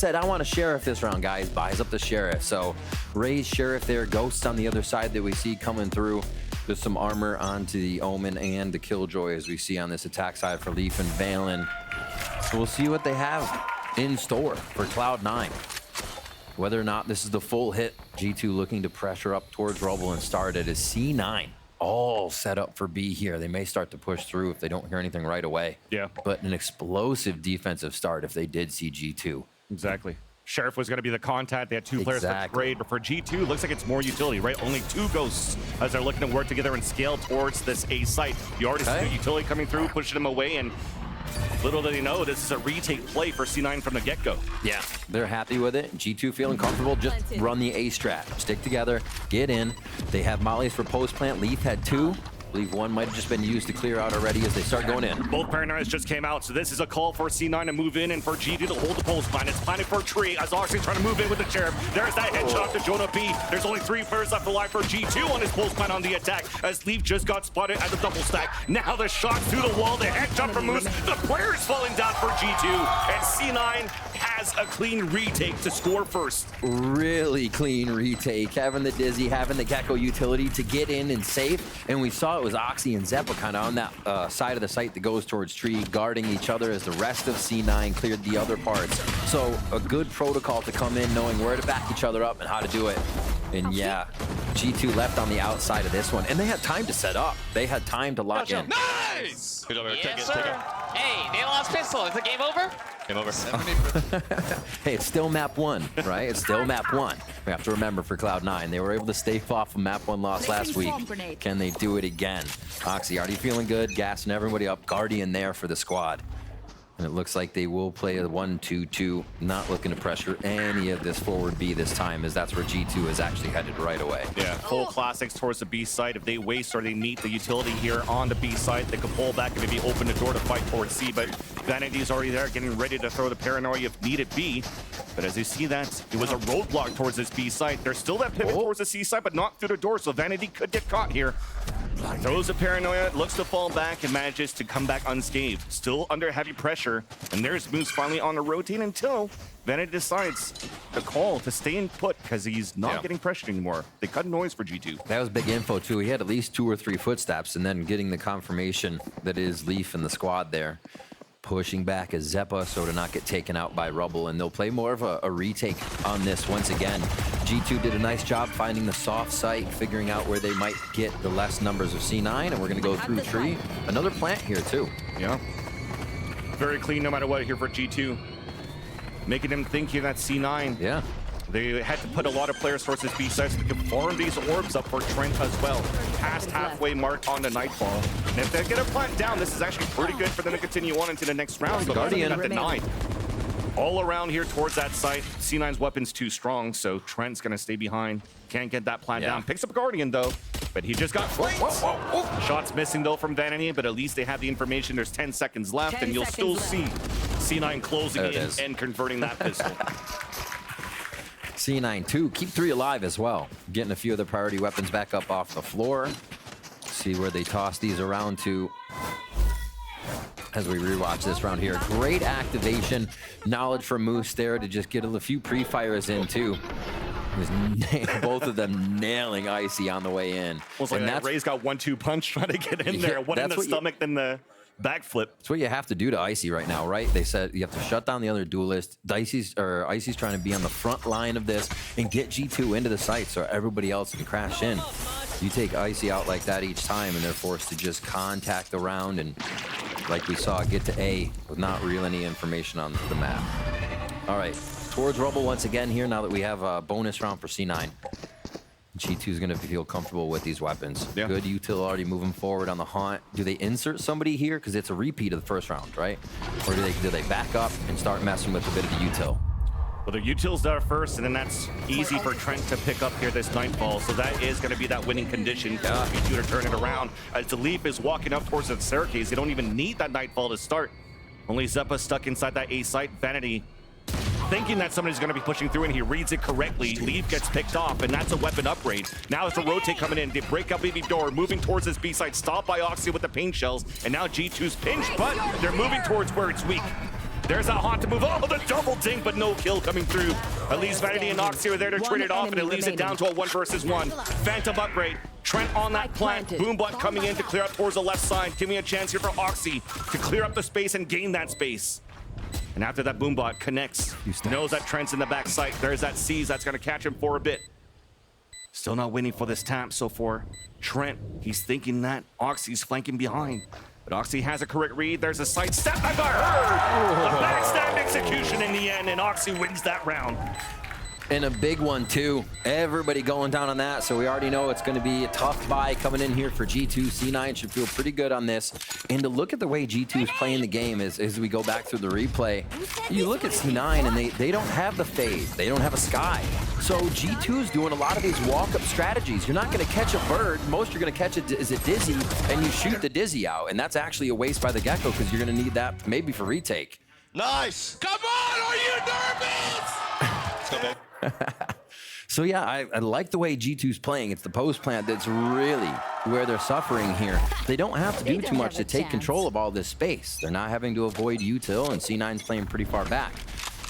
said, I want a Sheriff this round, guys. Buys up the Sheriff. So Ray's Sheriff there. Ghosts on the other side that we see coming through. There's some armor onto the Omen and the Killjoy as we see on this attack side for Leaf and Valen. So we'll see what they have in store for Cloud9. Whether or not this is the full hit, G2 looking to pressure up towards Rubble and start it as C9 all set up for B here. They may start to push through if they don't hear anything right away. Yeah. But an explosive defensive start if they did see G2. Exactly. Sheriff was going to be the contact. They had two players to trade, but for G2, looks like it's more utility, right? Only 2 ghosts as they're looking to work together and scale towards this A site. You already see the utility coming through, pushing them away, and little do they know, this is a retake play for C9 from the get-go. Yeah, they're happy with it. G2 feeling comfortable. Just run the A strat. Stick together, get in. They have mollies for post plant. Leaf had 2. I believe 1 might have just been used to clear out already as they start going in. Both paranoias just came out, so this is a call for C9 to move in and for G2 to hold the post plant. It's planted for a tree as Oxy's trying to move in with the Sheriff. There's that headshot to Jonah B. There's only 3 players left alive for G2 on his post plant on the attack as Leaf just got spotted at the double stack. Now the shot through the wall, the headshot from Moose. The player's falling down for G2, and C9 has a clean retake to score first. Really clean retake. Having the Dizzy, having the Gecko utility to get in and safe. And we saw it was Oxy and Zeppa kind of on that side of the site that goes towards tree, guarding each other as the rest of C9 cleared the other parts. So a good protocol to come in, knowing where to back each other up and how to do it. And yeah, G2 left on the outside of this one. And they had time to set up. They had time to lock in. Nice! Yes, sir. Hey, they lost pistol. Is the game over? Game over. Hey, it's still map 1, right? It's still map 1. We have to remember for Cloud9, they were able to stave off a map 1 loss last week. Can they do it again? Oxy already feeling good, gassing everybody up. Guardian there for the squad. And it looks like they will play a 1-2-2, not looking to pressure any of this forward B this time, as that's where G2 is actually headed right away. Yeah, full classics towards the B side. If they waste or they meet the utility here on the B side, they could pull back and maybe open the door to fight towards C. But Vanity's already there, getting ready to throw the paranoia if needed B. But as you see that, it was a roadblock towards this B side. There's still that pivot towards the C side, but not through the door, so Vanity could get caught here. Throws a paranoia, looks to fall back, and manages to come back unscathed. Still under heavy pressure, and there's Moose finally on the routine until Vanity decides to call to stay in put because he's not getting pressured anymore. They cut noise for G2. That was big info too. He had at least 2 or 3 footsteps, and then getting the confirmation that it is Leaf and the squad there. Pushing back as Zeppa so to not get taken out by Rubble, and they'll play more of a retake on this once again. G2 did a nice job finding the soft site, figuring out where they might get the less numbers of C9, and we're going to go through tree. Another plant here too. Yeah. Very clean no matter what here for G2. Making them think here that C9. Yeah. They had to put a lot of players towards this B side so they could farm these orbs up for Trent as well. Past halfway mark on the Nightfall. And if they get a plant down, this is actually pretty good for them to continue on into the next round. But Guardian got denied. All around here towards that site. C9's weapon's too strong, so Trent's gonna stay behind. Can't get that plant down. Picks up Guardian though, but he just got flanked. Shots missing though from Vanity, but at least they have the information. There's 10 seconds left, and you'll still see C9 closing in and converting that pistol. C9 too, keep 3 alive as well. Getting a few of the priority weapons back up off the floor. See where they toss these around to as we rewatch this round here. Great activation, knowledge from Moose there to just get a few pre-fires in too. Both of them nailing Icy on the way in. Well, like that Ray's got 1-2 punch trying to get in there. One in the stomach, then the backflip. That's what you have to do to Icy right now, right? They said you have to shut down the other duelist. Icy's trying to be on the front line of this and get G2 into the site so everybody else can crash in. You take Icy out like that each time, and they're forced to just contact the round and, like we saw, get to A with not real any information on the map. All right, towards Rubble once again here now that we have a bonus round for C9. G2 is going to feel comfortable with these weapons. Yeah. Good util already moving forward on the haunt. Do they insert somebody here? Because it's a repeat of the first round, right? Or do they back up and start messing with a bit of the util? Well, the util's there first, and then that's easy for Trent to pick up here this Nightfall. So that is going to be that winning condition for G2 to turn it around. As the Leaf is walking up towards the staircase, they don't even need that Nightfall to start. Only Zeppa stuck inside that A site. Vanity thinking that somebody's going to be pushing through, and he reads it correctly. Leaf gets picked off, and that's a weapon upgrade. Now it's a rotate coming in. They break up BB door, moving towards this B side. Stopped by Oxy with the paint shells, and now G2's pinched, but they're moving towards where it's weak. There's that haunt to move. Oh, the double dink, but no kill coming through. At least Vanity and Noxy are there to trade it off, and it leaves it down to a 1 versus 1. Phantom upgrade. Trent on that plant. Boombot coming in to clear out towards the left side. Give me a chance here for Oxy to clear up the space and gain that space. And after that, Boombot connects. Knows that Trent's in the back sight. There's that C's that's going to catch him for a bit. Still not winning for this tap so far. Trent, he's thinking that Oxy's flanking behind. But Oxy has a correct read. There's a side step. I got heard! A backstab execution in the end, and Oxy wins that round. And a big one, too. Everybody going down on that, so we already know it's going to be a tough buy coming in here for G2. C9 should feel pretty good on this. And to look at the way G2 is playing the game as we go back through the replay, you look at C9 and they don't have the fade. They don't have a sky. So G2 is doing a lot of these walk-up strategies. You're not going to catch a bird. Most you're going to catch is a Dizzy, and you shoot the Dizzy out. And that's actually a waste by the Gecko because you're going to need that maybe for retake. Nice. Come on, are you nervous? Let's go, babe. So yeah, I like the way G2's playing. It's the post plant that's really where they're suffering here. They don't have to do too much to take control of all this space. They're not having to avoid util, and C9's playing pretty far back.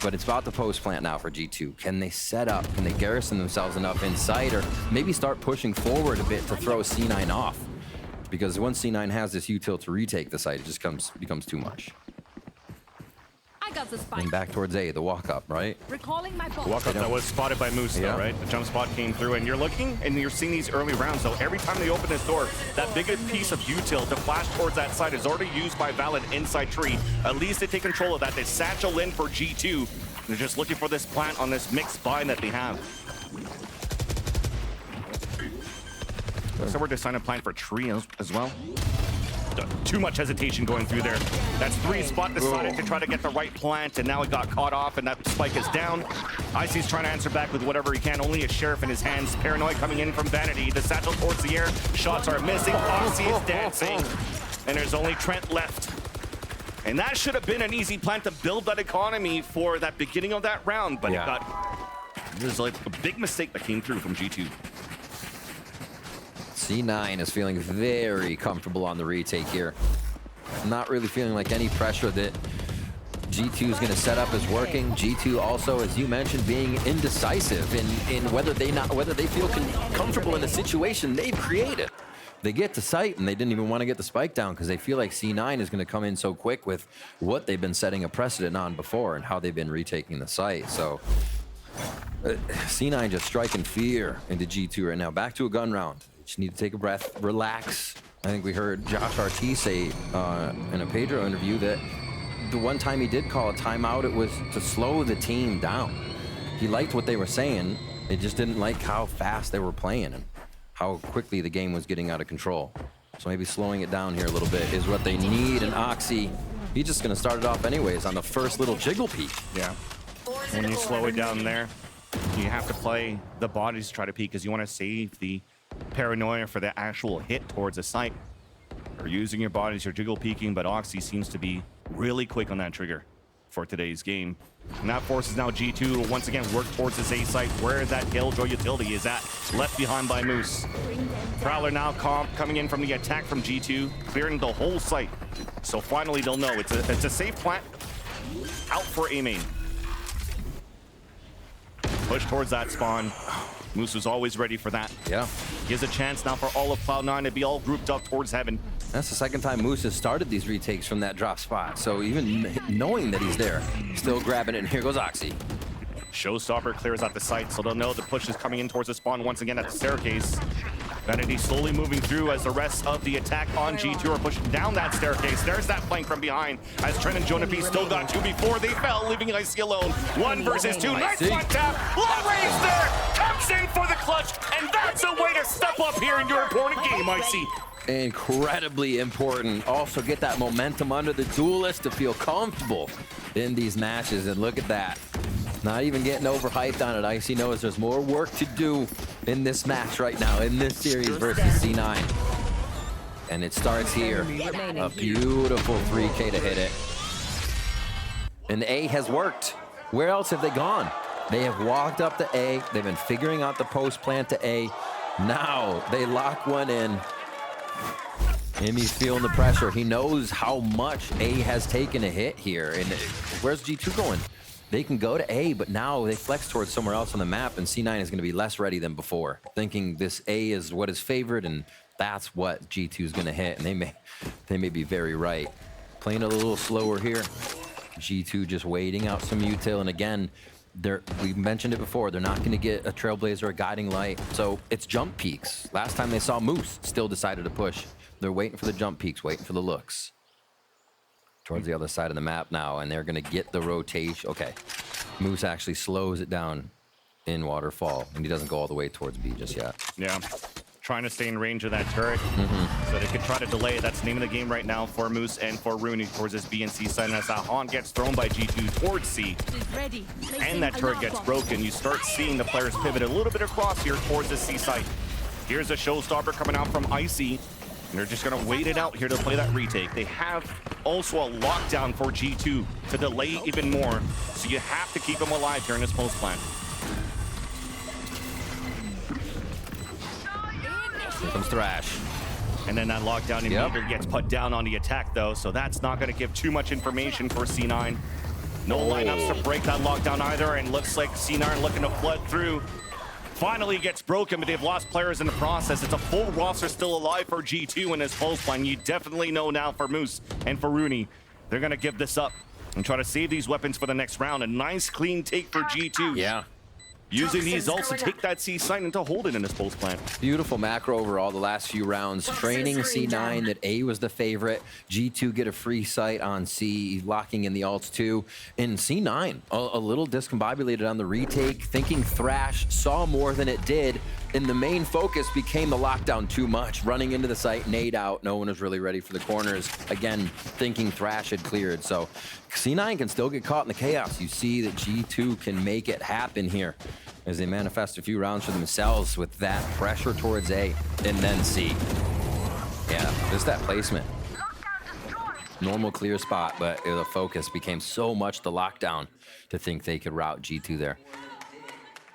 But it's about the post plant now for G2. Can they set up? Can they garrison themselves enough inside, or maybe start pushing forward a bit to throw C9 off? Because once C9 has this util to retake the site, it just becomes too much. I got the spike. And back towards A, the walk up, right? Recalling my ball. Walk up that was spotted by Moose, though, right? The jump spot came through, and you're looking, and you're seeing these early rounds, though. Every time they open this door, that big piece of util to flash towards that side is already used by Valid inside tree. At least they take control of that. They satchel in for G2. They're just looking for this plant on this mixed bind that they have. So we're deciding to plant for tree as well. Too much hesitation going through there. That's 3 spot decided to try to get the right plant, and now it got caught off, and that spike is down. Icy's trying to answer back with whatever he can. Only a sheriff in his hands. Paranoid coming in from Vanity. The satchel towards the air. Shots are missing. Oxy is dancing. And there's only Trent left. And that should have been an easy plant to build that economy for that beginning of that round, but it was like a big mistake that came through from G2. C9 is feeling very comfortable on the retake here. Not really feeling like any pressure that G2 is going to set up is working. G2 also, as you mentioned, being indecisive in whether they feel comfortable in the situation they've created. They get to site and they didn't even want to get the spike down because they feel like C9 is going to come in so quick with what they've been setting a precedent on before and how they've been retaking the site. So C9 just striking fear into G2 right now. Back to a gun round. Just need to take a breath, relax. I think we heard Josh RT say in a Pedro interview that the one time he did call a timeout, it was to slow the team down. He liked what they were saying. They just didn't like how fast they were playing and how quickly the game was getting out of control. So maybe slowing it down here a little bit is what they need. And Oxy, he's just going to start it off anyways on the first little jiggle peek. Yeah. When you slow it down there, you have to play the bodies to try to peek because you want to save the paranoia for the actual hit towards the site. You're using your bodies, you're jiggle peeking, but Oxy seems to be really quick on that trigger for today's game. And that forces now G2 to once again work towards this A site where that Killjoy utility is at, left behind by Moose. Prowler now coming in from the attack from G2, clearing the whole site. So finally they'll know it's a safe plant out for A main. Push towards that spawn. Moose was always ready for that. Yeah. Gives a chance now for all of Cloud9 to be all grouped up towards heaven. That's the second time Moose has started these retakes from that drop spot. So even knowing that he's there, still grabbing it, and here goes Oxy. Showstopper clears out the site, so they'll know the push is coming in towards the spawn once again at the staircase. Vanity slowly moving through as the rest of the attack on G2 are pushing down that staircase. There's that flank from behind as Trent and Jonah P still got 2 before they fell, leaving Icy alone. 1 versus 2. Nice one tap. Long range there. Comes in for the clutch, and that's a way to step up here in your important game, Icy. Incredibly important. Also get that momentum under the duelist to feel comfortable in these matches. And look at that. Not even getting overhyped on it. Icy knows there's more work to do in this match right now, in this series versus C9. And it starts here. A beautiful 3K to hit it. And A has worked. Where else have they gone? They have walked up to A. They've been figuring out the post plant to A. Now they lock one in. He's feeling the pressure. He knows how much A has taken a hit here. And where's G2 going? They can go to A, but now they flex towards somewhere else on the map, and C9 is going to be less ready than before, thinking this A is what is favored, and that's what G2 is going to hit. And they may be very right. Playing a little slower here. G2 just waiting out some util, and again, we mentioned it before, they're not going to get a Trailblazer or a Guiding Light, so it's jump peaks. Last time they saw Moose, still decided to push. They're waiting for the jump peaks, waiting for the looks. Towards the other side of the map now, and they're going to get the rotation. Okay, Moose actually slows it down in Waterfall, and he doesn't go all the way towards B just yet. Yeah, trying to stay in range of that turret, so they could try to delay it. That's the name of the game right now for Moose and for Rooney towards this B and C side. And as that Haunt gets thrown by G2 towards C, and that turret gets broken, you start seeing the players pivot a little bit across here towards the C side. Here's a showstopper coming out from Icy. And they're just going to wait it out here to play that retake. They have also a lockdown for G2 to delay even more. So you have to keep them alive here in this post plan. Here comes Thrash. And then that lockdown immediately gets put down on the attack, though. So that's not going to give too much information for C9. No lineups to break that lockdown either. And looks like C9 looking to flood through. Finally gets broken, but they've lost players in the process. It's a full roster still alive for G2 in this post plan. You definitely know now for Moose and for Rooney, they're going to give this up and try to save these weapons for the next round. A nice clean take for G2. Yeah. Using these ults to take that C site and to hold it in this post plan. Beautiful macro overall the last few rounds. Training C9 that A was the favorite. G2 get a free sight on C, locking in the ults too. And C9, a little discombobulated on the retake, thinking Thrash saw more than it did. And the main focus became the lockdown too much. Running into the site, nade out. No one was really ready for the corners. Again, thinking Thrash had cleared. So C9 can still get caught in the chaos. You see that G2 can make it happen here as they manifest a few rounds for themselves with that pressure towards A and then C. Yeah, just that placement. Normal clear spot, but the focus became so much the lockdown to think they could route G2 there.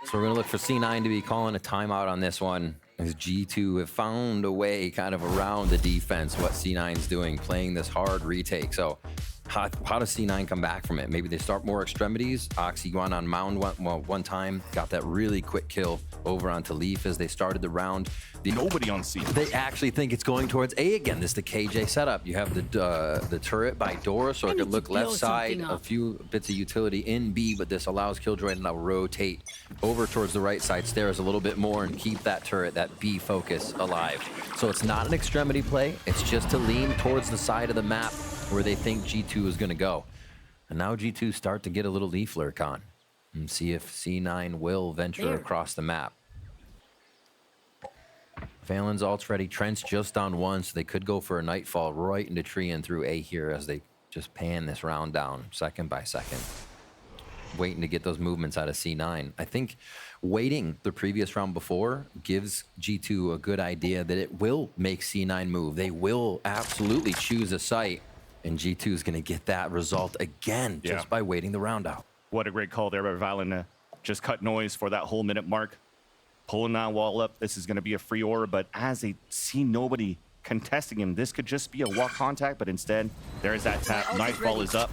So we're going to look for C9 to be calling a timeout on this one, as G2 have found a way kind of around the defense, what C9's doing, playing this hard retake. So how does C9 come back from it? Maybe they start more extremities. Oxy went on Mound one time, got that really quick kill over onto Leaf as they started the round. Nobody on C. They actually think it's going towards A again. This is the KJ setup. You have the turret by door, so it could look left side, a few bits of utility in B, but this allows Killjoy to now rotate over towards the right side stairs a little bit more and keep that turret, that B focus alive. So it's not an extremity play. It's just to lean towards the side of the map where they think G2 is going to go. And now G2 start to get a little leaf lurk on and see if C9 will venture across the map. Phelan's ult's ready. Trent's just on one, so they could go for a nightfall right into tree and through A here as they just pan this round down second by second. Waiting to get those movements out of C9. I think waiting the previous round before gives G2 a good idea that it will make C9 move. They will absolutely choose a site, and G2 is going to get that result again just by waiting the round out. What a great call there by Valen. Just cut noise for that whole minute mark. Pulling that wall up. This is going to be a free orb, but as they see nobody contesting him, this could just be a walk contact, but instead, there's that tap. Nightfall is up.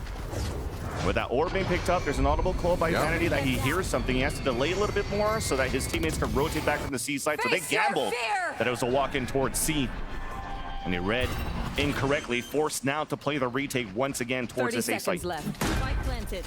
With that orb being picked up, there's an audible call by Vanity that he hears something. He has to delay a little bit more so that his teammates can rotate back from the C side. So they gambled that it was a walk in towards C. And they read incorrectly, forced now to play the retake once again towards this A site. Left. Spike planted.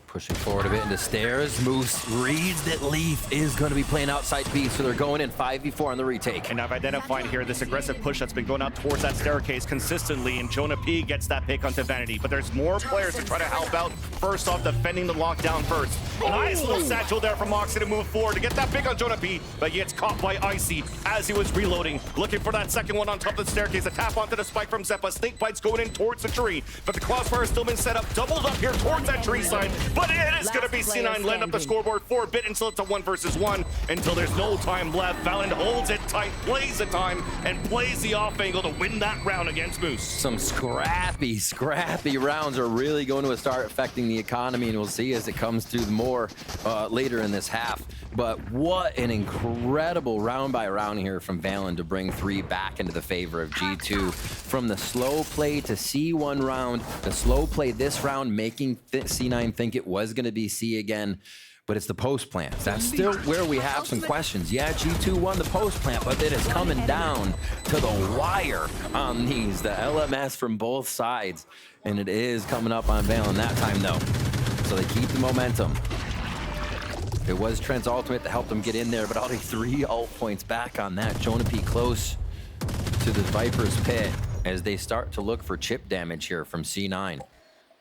Pushing forward a bit into stairs. Moose reads that Leaf is going to be playing outside B, so they're going in 5v4 on the retake. And I've identified here this aggressive push that's been going out towards that staircase consistently, and Jonah P gets that pick onto Vanity. But there's more players to try to help out. First off, defending the lockdown first. Nice little satchel there from Moxie to move forward to get that pick on Jonah P, but he gets caught by Icy as he was reloading. Looking for that second one on top of the staircase. A tap onto the spike from Zeppa. Snake Bite's going in towards the tree, but the crossfire has still been set up. Doubled up here towards that tree side. but it is going to be C9 land up the scoreboard for a bit until it's a 1 versus 1, until there's no time left. Valorant holds it tight, plays the time, and plays the off angle to win that round against Moose. Some scrappy rounds are really going to start affecting the economy, and we'll see as it comes through more later in this half. But what an incredible round by round here from Valorant to bring 3 back into the favor of G2. From the slow play to C1 round, the slow play this round making C9 think it was going to be C again. But it's the post plants. That's still where we have some questions. Yeah, G2 won the post plant, but it is coming down to the wire on these. The LMS from both sides. And it is coming up on Valorant that time, though. So they keep the momentum. It was Trent's ultimate that helped them get in there, but only 3 ult points back on that. Jonah P close to the Viper's pit as they start to look for chip damage here from C9.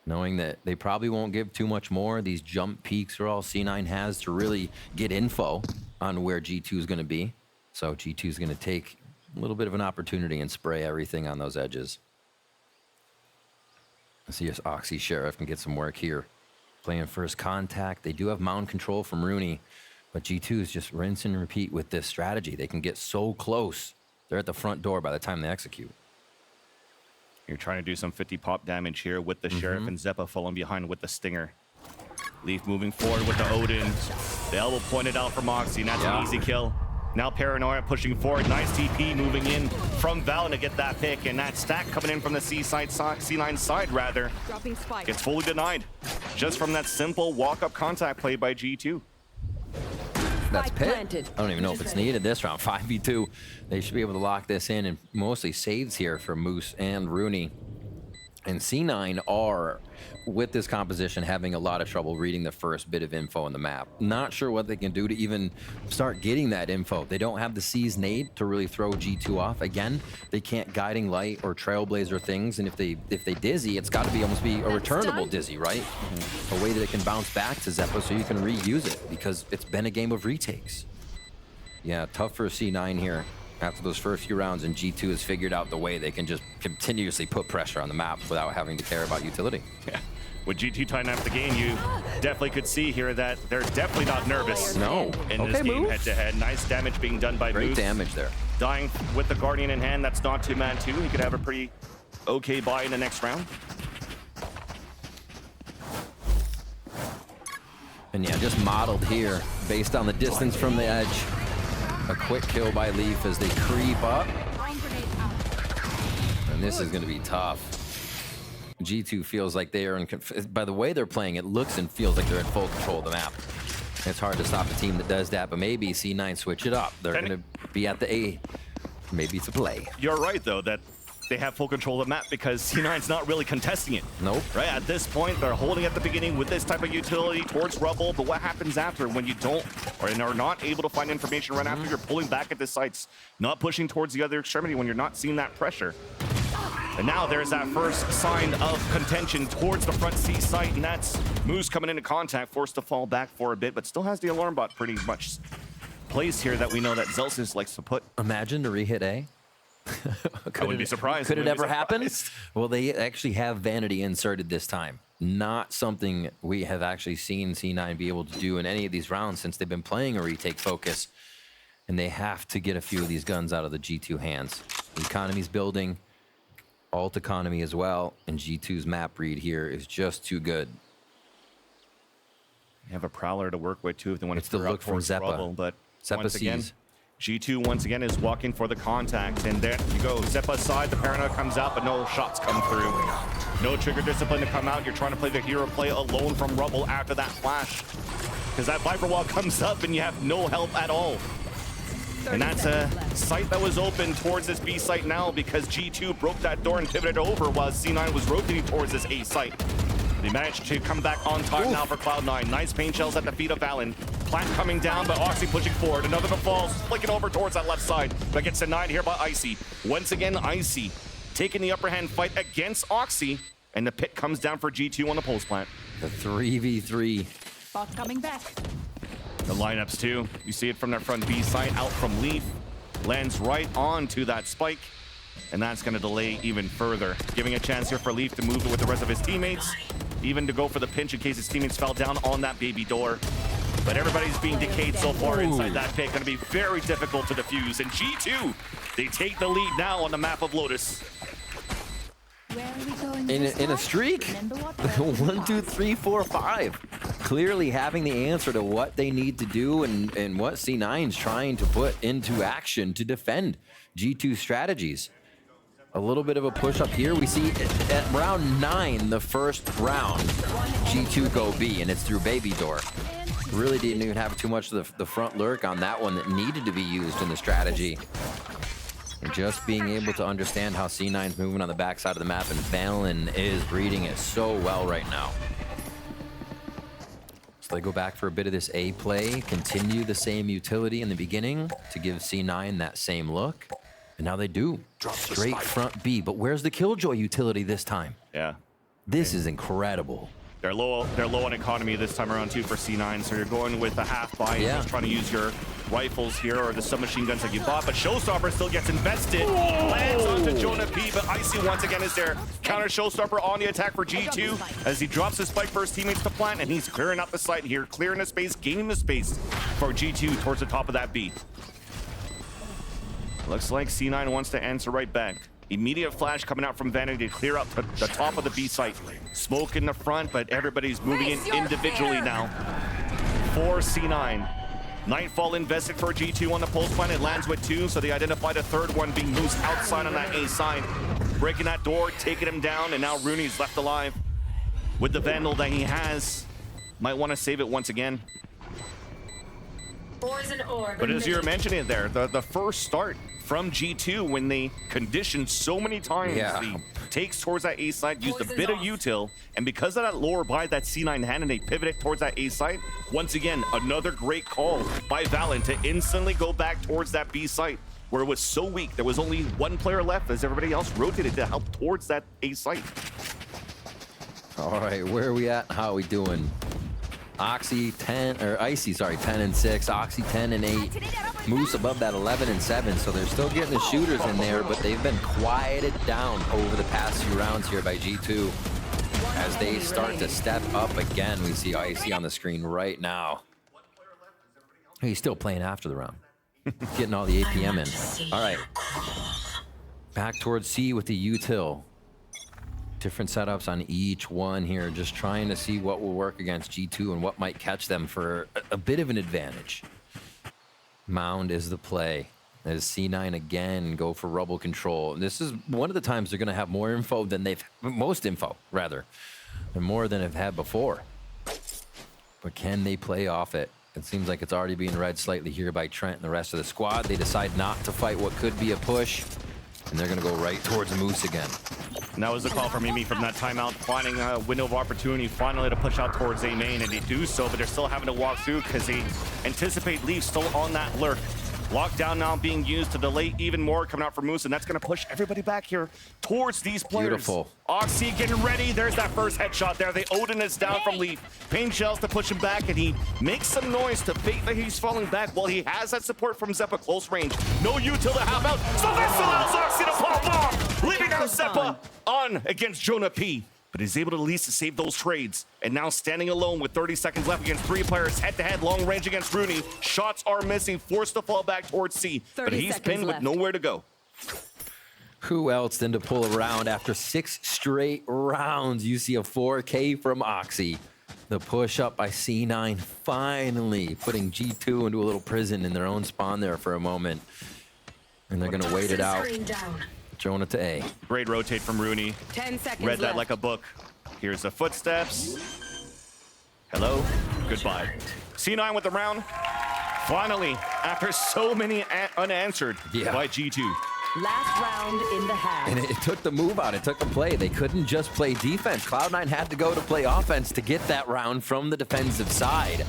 Knowing that they probably won't give too much more. These jump peaks are all C9 has to really get info on where G2 is going to be. So G2 is going to take a little bit of an opportunity and spray everything on those edges. Let's see if Oxy Sheriff can get some work here. Playing first contact. They do have mound control from Rooney, but G2 is just rinse and repeat with this strategy. They can get so close. They're at the front door by the time they execute. You're trying to do some 50 pop damage here with the Sheriff and Zeppa following behind with the Stinger. Leaf moving forward with the Odin. The elbow pointed out from Oxy, and that's an easy kill. Now Paranoia pushing forward. Nice TP moving in from Val to get that pick, and that stack coming in from the C9 side rather. Gets fully denied just from that simple walk-up contact play by G2. That's pit. I don't even know if it's needed this round. 5v2. They should be able to lock this in, and mostly saves here for Moose and Rooney. And C9 are, with this composition, having a lot of trouble reading the first bit of info on the map. Not sure what they can do to even start getting that info. They don't have the C's nade to really throw G2 off. Again, they can't guiding light or trailblazer things, and if they dizzy, it's got to be almost be a returnable dizzy, right? A way that it can bounce back to Zeppa so you can reuse it, because it's been a game of retakes. Yeah, tough for C9 here. After those first few rounds, and G2 has figured out the way they can just continuously put pressure on the map without having to care about utility. Yeah. With G2 tying up the game, you definitely could see here that they're definitely not nervous. No. In this game head-to-head. Nice damage being done by Moose. Great damage there. Dying with the Guardian in hand, that's not too bad too. He could have a pretty okay buy in the next round. And yeah, just modeled here based on the distance from the edge. A quick kill by Leaf as they creep up. And this is going to be tough. G2 feels like they are in... By the way they're playing, it looks and feels like they're in full control of the map. It's hard to stop a team that does that, but maybe C9 switch it up. They're going to be at the A. Maybe it's a play. You're right, though, that they have full control of the map because C9's not really contesting it. Nope. Right, at this point, they're holding at the beginning with this type of utility towards rubble, but what happens after when you don't or are not able to find information right after you're pulling back at the sites, not pushing towards the other extremity when you're not seeing that pressure? And now there's that first sign of contention towards the front C site, and that's Moose coming into contact, forced to fall back for a bit, but still has the alarm bot pretty much placed here that we know that Zelsis likes to put. Imagine to re-hit A. I wouldn't be surprised. Could it ever happen? Well, they actually have Vanity inserted this time. Not something we have actually seen C9 be able to do in any of these rounds since they've been playing a retake focus. And they have to get a few of these guns out of the G2 hands. The economy's building. Alt economy as well. And G2's map read here is just too good. You have a Prowler to work with, too, if they want It's to the look from Zeppa. Rubble, but Zeppa once again, sees. G2 once again is walking for the contact, and there you go. Zeppa's side, the Paranoia comes out, but no shots come through. No trigger discipline to come out. You're trying to play the hero play alone from rubble after that flash. Because that Viper wall comes up and you have no help at all. And that's a site that was open towards this B site now because G2 broke that door and pivoted over while C9 was rotating towards this A site. They managed to come back on time now for Cloud9. Nice pain shells at the feet of Valen. Plant coming down, but Oxy pushing forward. Another to fall, flicking over towards that left side. But gets denied here by Icy. Once again, Icy taking the upper hand fight against Oxy. And the pit comes down for G2 on the post plant. The 3v3. Bot coming back. The lineups too. You see it from their front B site, out from Leaf. Lands right onto that spike. And that's going to delay even further, giving a chance here for Leaf to move with the rest of his teammates, even to go for the pinch in case his teammates fell down on that baby door. But everybody's being decayed so far inside that pit. Going to be very difficult to defuse. And G2, they take the lead now on the map of Lotus. Where are we going In this a time? streak. Remember what 1, 2, 3, 4, 5. Clearly having the answer to what they need to do and what C9's trying to put into action to defend G2 strategies. A little bit of a push up here. We see at round 9, the first round, G2 go B, and it's through baby door. Really didn't even have too much of the front lurk on that one that needed to be used in the strategy. And just being able to understand how C9's moving on the backside of the map, and Valen is reading it so well right now. So they go back for a bit of this A play, continue the same utility in the beginning to give C9 that same look. And now they do. Straight front B. But where's the Killjoy utility this time? Yeah. This is incredible. They're low on economy this time around too for C9, so you're going with a half buy and just trying to use your rifles here or the submachine guns that you bought, but Showstopper still gets invested. Lands onto Jonah P, but Icy once again is there. Counter Showstopper on the attack for G2 as he drops his spike for his teammates to plant, and he's clearing up the site here, clearing the space, gaining the space for G2 towards the top of that B. Looks like C9 wants to answer right back. Immediate flash coming out from Vanity to clear up the top of the B site. Smoke in the front, but everybody's moving in individually now. For C9. Nightfall invested for G2 on the pulse plant. It lands with 2, so they identified a third one being loose outside on that A side. Breaking that door, taking him down, and now Rooney's left alive. With the Vandal that he has, might want to save it once again. But as you were mentioning there, the first start from G2 when they conditioned so many times the takes towards that A side, used a bit of util, and because of that lower buy that C9 had and they pivoted towards that A side, once again, another great call by Valen to instantly go back towards that B site where it was so weak. There was only one player left as everybody else rotated to help towards that A site. All right, where are we at? How are we doing? Icy 10 and 6, Oxy 10 and 8, Moose above that 11 and 7. So they're still getting the shooters in there, but they've been quieted down over the past few rounds here by G2. As they start to step up again, we see Icy on the screen right now. He's still playing after the round, getting all the APM in. All right, back towards C with the util. Different setups on each one here, just trying to see what will work against G2 and what might catch them for a bit of an advantage. Mound is the play as C9 again go for rubble control. And this is one of the times they're going to have more info than most info rather, and more than they've had before. But can they play off it? It seems like it's already being read slightly here by Trent and the rest of the squad. They decide not to fight what could be a push, and they're going to go right towards Moose again. And that was the call for Mimi from that timeout, finding a window of opportunity finally to push out towards A main, and they do so, but they're still having to walk through because they anticipate Leaf still on that lurk. Lockdown now being used to delay even more coming out for Moose, and that's going to push everybody back here towards these players. Beautiful. Oxy getting ready. There's that first headshot there. The Odin is down from Leaf. Pain shells to push him back, and he makes some noise to fake that he's falling back while he has that support from Zeppa close range. No util to have out, so this allows Oxy to pop off, leaving out Zeppa on against Jonah P. But he's able to at least to save those trades. And now standing alone with 30 seconds left against 3 players, head-to-head, long range against Rooney. Shots are missing, forced to fall back towards C. But he's pinned with nowhere to go. Who else than to pull around after 6 straight rounds? You see a 4K from Oxy. The push up by C9 finally putting G2 into a little prison in their own spawn there for a moment. And they're going to wait it out. Jonah to A. Great rotate from Rooney. 10 seconds Read that left. like a book. Here's the footsteps. Hello. Goodbye. C9 with the round. Finally, after so many unanswered by G2. Last round in the half. And it took the move out. It took the play. They couldn't just play defense. Cloud9 had to go to play offense to get that round from the defensive side.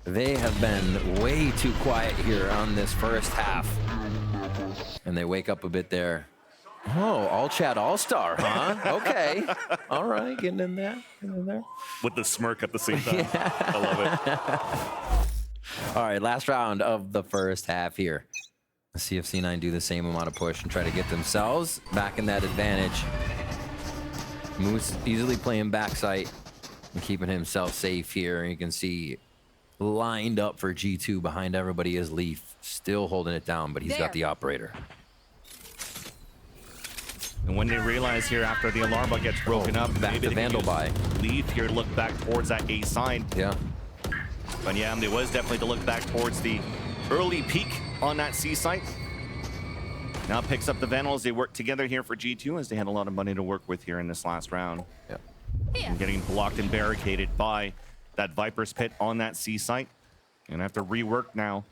They have been way too quiet here on this first half. And they wake up a bit there. Oh, all chat all-star, huh? Okay. All right, getting in there. Getting in there. With the smirk at the same time. I love it. All right, last round of the first half here. Let's see if C9 do the same amount of push and try to get themselves back in that advantage. Moose easily playing backside and keeping himself safe here. And you can see lined up for G2 behind everybody is Leaf, still holding it down, but he's got the operator. And when they realize here after the alarm bug gets broken up, back maybe to Vandal buy. Leaf here look back towards that A side. Yeah. But yeah, it was definitely to look back towards the early peak on that C site. Now picks up the Vandals. They work together here for G2 as they had a lot of money to work with here in this last round. Yeah. And getting blocked and barricaded by that Viper's Pit on that C site. And have to rework now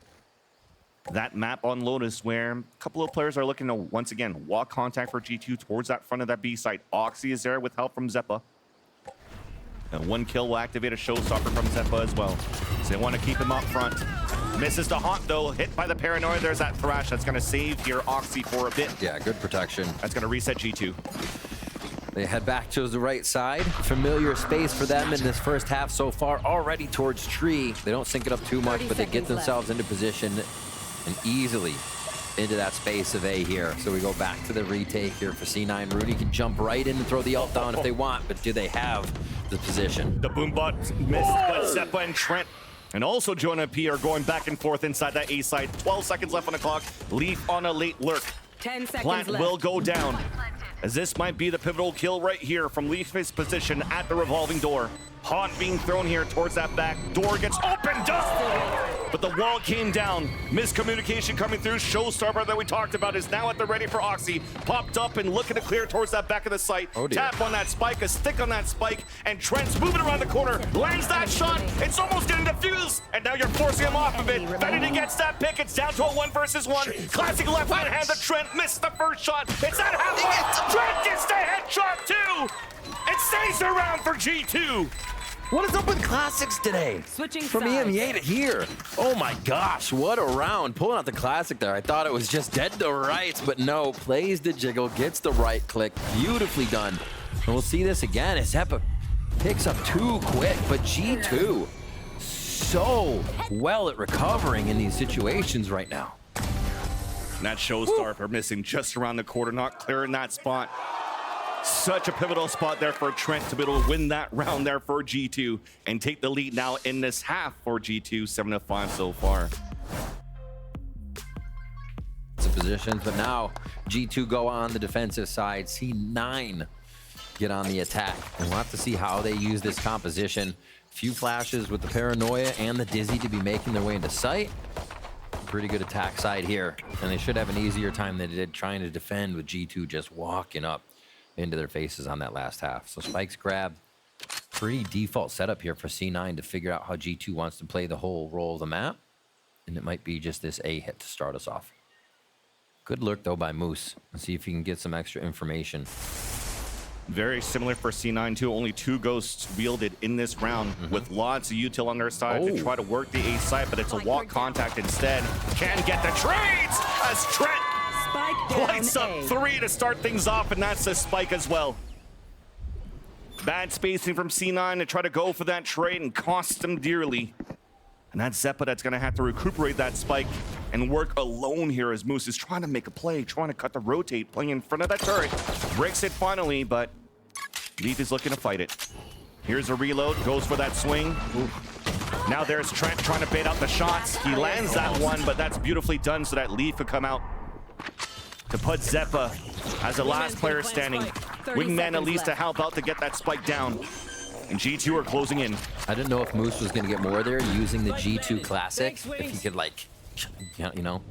that map on Lotus where a couple of players are looking to once again walk contact for G2 towards that front of that B site. Oxy is there with help from Zeppa. And one kill will activate a showstopper from Zeppa as well. So they want to keep him up front. Misses the haunt though, hit by the paranoia. There's that thrash that's going to save here Oxy for a bit. Yeah, good protection. That's going to reset G2. They head back to the right side. Familiar space for them in this first half so far, already towards Tree. They don't sync it up too much, but they get themselves into position and easily into that space of A here. So we go back to the retake here for C9. Rudy can jump right in and throw the ult down if they want, but do they have the position? The boom bot missed, but Zeppa and Trent and also Jonah P are going back and forth inside that A side. 12 seconds left on the clock. Leaf on a late lurk. 10 seconds Plant left. will go down, as this might be the pivotal kill right here from Leaf's position at the revolving door. Haunt being thrown here towards that back. Door gets opened up, but the wall came down. Miscommunication coming through. Showstopper that we talked about is now at the ready for Oxy. Popped up and looking to clear towards that back of the site. Oh dear. Tap on that spike, a stick on that spike, and Trent's moving around the corner. Lands that shot. It's almost getting defused, and now you're forcing him off of it. Vanity gets that pick. It's down to a 1 versus 1. Classic left hand to Trent. Missed the first shot. It's at halfway. Trent gets the headshot too. It stays around for G2. What is up with classics today? Switching From sides. EMEA to here. Oh my gosh, what a round. Pulling out the classic there. I thought it was just dead to rights, but no. Plays the jiggle, gets the right click. Beautifully done. And we'll see this again as Zeppa picks up too quick, but G2 so well at recovering in these situations right now. And that showstopper missing just around the corner, not clearing that spot. Such a pivotal spot there for Trent to be able to win that round there for G2 and take the lead now in this half for G2, 7-5 so far. Some positions, but now G2 go on the defensive side. C9 get on the attack. And we'll have to see how they use this composition. Few flashes with the paranoia and the dizzy to be making their way into sight. Pretty good attack side here. And they should have an easier time than they did trying to defend with G2 just walking up into their faces on that last half. So spikes grabbed. Pretty default setup here for C9 to figure out how G2 wants to play the whole role of the map. And it might be just this A hit to start us off. Good lurk though by Moose. Let's see if he can get some extra information. Very similar for C9 too. Only 2 ghosts wielded in this round with lots of util on their side to try to work the A side, but it's a walk contact instead. Can get the trades as Trent lights up 3 to start things off, and that's a spike as well. Bad spacing from C9 to try to go for that trade and cost them dearly. And that's Zeppa that's going to have to recuperate that spike and work alone here as Moose is trying to make a play, trying to cut the rotate, playing in front of that turret. Breaks it finally, but Leaf is looking to fight it. Here's a reload, goes for that swing. Oof. Now there's Trent trying to bait out the shots. He lands that one, but that's beautifully done so that Leaf could come out to put Zeppa as the last player standing. Wingman at least to help out to get that spike down. And G2 are closing in. I didn't know if Moose was going to get more there using the G2 Classic. If he could, like, you know,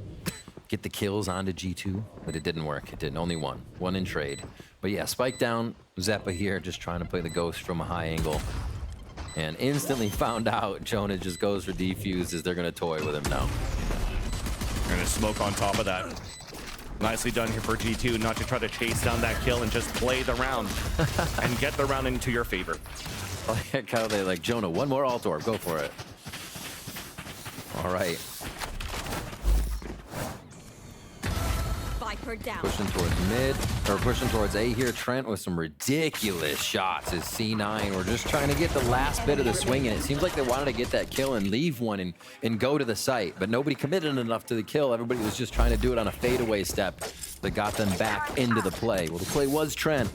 get the kills onto G2. But it didn't work. It didn't. Only one. One in trade. But yeah, spike down. Zeppa here just trying to play the ghost from a high angle. And instantly found out Jonah just goes for defuse as they're going to toy with him now. They're going to smoke on top of that. Nicely done here for G2, not to try to chase down that kill and just play the round and get the round into your favor. I like how they like, Jonah, one more alt orb, go for it. All right. Sniper down. Pushing towards mid, or pushing towards A here. Trent with some ridiculous shots as C9. We're just trying to get the last bit of the swing, and it seems like they wanted to get that kill and leave one and go to the site, but nobody committed enough to the kill. Everybody was just trying to do it on a fadeaway step that got them back into the play. Well, the play was Trent,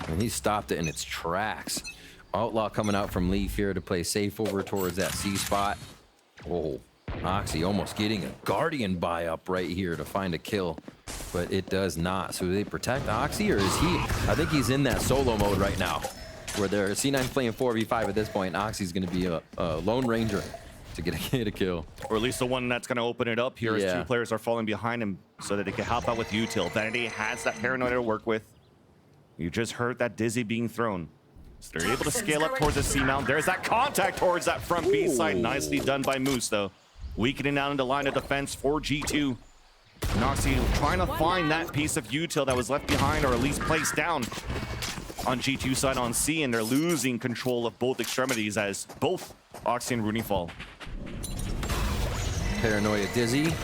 and he stopped it in its tracks. Outlaw coming out from Leaf here to play safe over towards that C spot. Oh, Oxy almost getting a Guardian buy up right here to find a kill, but it does not. So do they protect Oxy, or is he? I think he's in that solo mode right now, where they're C9 playing 4v5 at this point. Oxy's going to be a Lone Ranger to get a kill. Or at least the one that's going to open it up here as Yeah. two players are falling behind him so that they can help out with util. Vanity has that paranoia to work with. You just heard that Dizzy being thrown. So they're able to scale up towards the C mount. There's that contact towards that front B side. Nicely done by Moose, though. Weakening out into line of defense for G2. Noxy trying to find that piece of util that was left behind, or at least placed down on G2 side on C, and they're losing control of both extremities as both Oxy and Rooney fall. Paranoia Dizzy.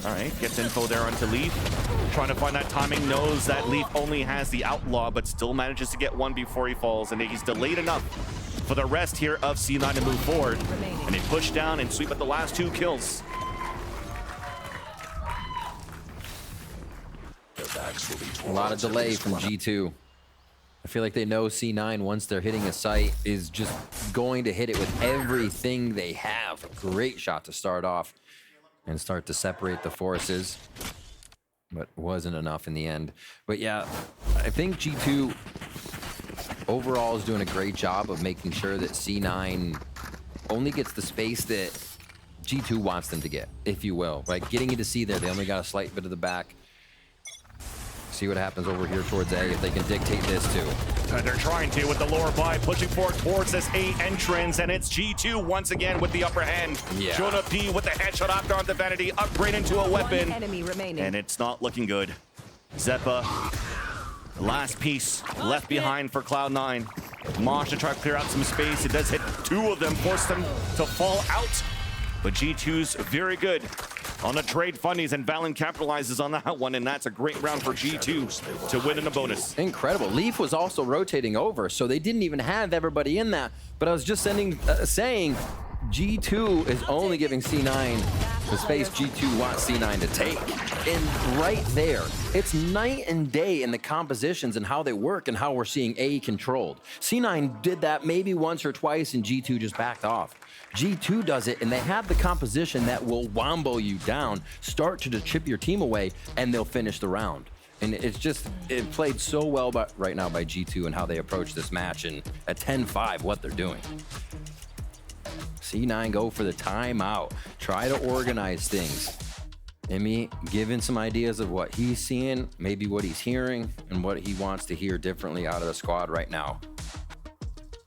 All right, gets info there onto Leaf. Trying to find that timing, knows that Leaf only has the Outlaw, but still manages to get one before he falls, and he's delayed enough for the rest here of C9 to move forward. And they push down and sweep at the last 2 kills. A lot of delay from G2. I feel like they know C9, once they're hitting a site, is just going to hit it with everything they have. A great shot to start off and start to separate the forces, but wasn't enough in the end. But yeah, I think G2 overall is doing a great job of making sure that C9 only gets the space that G2 wants them to get, if you will. Like getting into C there, they only got a slight bit of the back. See what happens over here towards A, if they can dictate this too. They're trying to with the lower buy, pushing forward towards this A entrance, and it's G2 once again with the upper hand. Yeah. Jonah P with the headshot after on the Vanity, upgrade into a weapon, One enemy remaining. and it's not looking good. Zeppa, last piece left behind for Cloud9. Mosh to try to clear out some space. It does hit 2 of them, force them to fall out, but G2's very good on the trade funnies, and Valen capitalizes on that one, and that's a great round for G2 to win in a bonus. Incredible. Leaf was also rotating over, so they didn't even have everybody in that. But I was just saying G2 is only giving C9 the space G2 wants C9 to take. And right there, it's night and day in the compositions and how they work and how we're seeing A controlled. C9 did that maybe once or twice, and G2 just backed off. G2 does it, and they have the composition that will wombo you down, start to chip your team away, and they'll finish the round. And it's just, it played so well right now by G2 and how they approach this match, and at 10-5, what they're doing. C9 go for the timeout, try to organize things. Emmy giving some ideas of what he's seeing, maybe what he's hearing, and what he wants to hear differently out of the squad right now.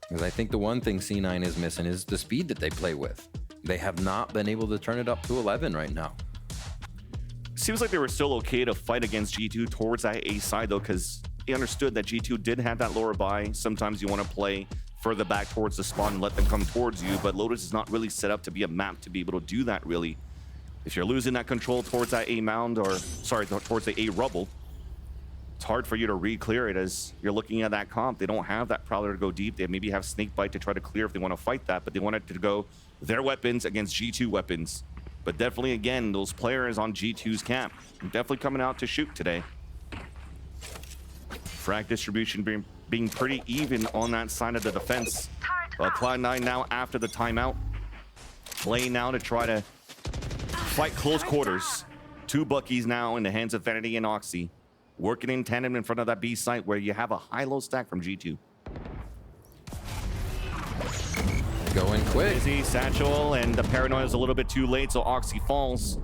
Because I think the one thing C9 is missing is the speed that they play with. They have not been able to turn it up to 11 right now. Seems like they were still okay to fight against G2 towards that A side, though, because they understood that G2 did have that lower buy. Sometimes you want to play further back towards the spawn and let them come towards you, but Lotus is not really set up to be a map to be able to do that, really. If you're losing that control towards that A mound, or, sorry, towards the A rubble, it's hard for you to re-clear it as you're looking at that comp. They don't have that Prowler to go deep. They maybe have Snakebite to try to clear if they want to fight that, but they wanted to go their weapons against G2 weapons. But definitely, again, those players on G2's camp definitely coming out to shoot today. Frag distribution being pretty even on that side of the defense. Cloud9 now after the timeout, playing now to try to fight close quarters. 2 Buckies now in the hands of Vanity and Oxy, working in tandem in front of that B site where you have a high-low stack from G2. Going quick. Busy, Satchel, and the paranoia is a little bit too late, so Oxy falls.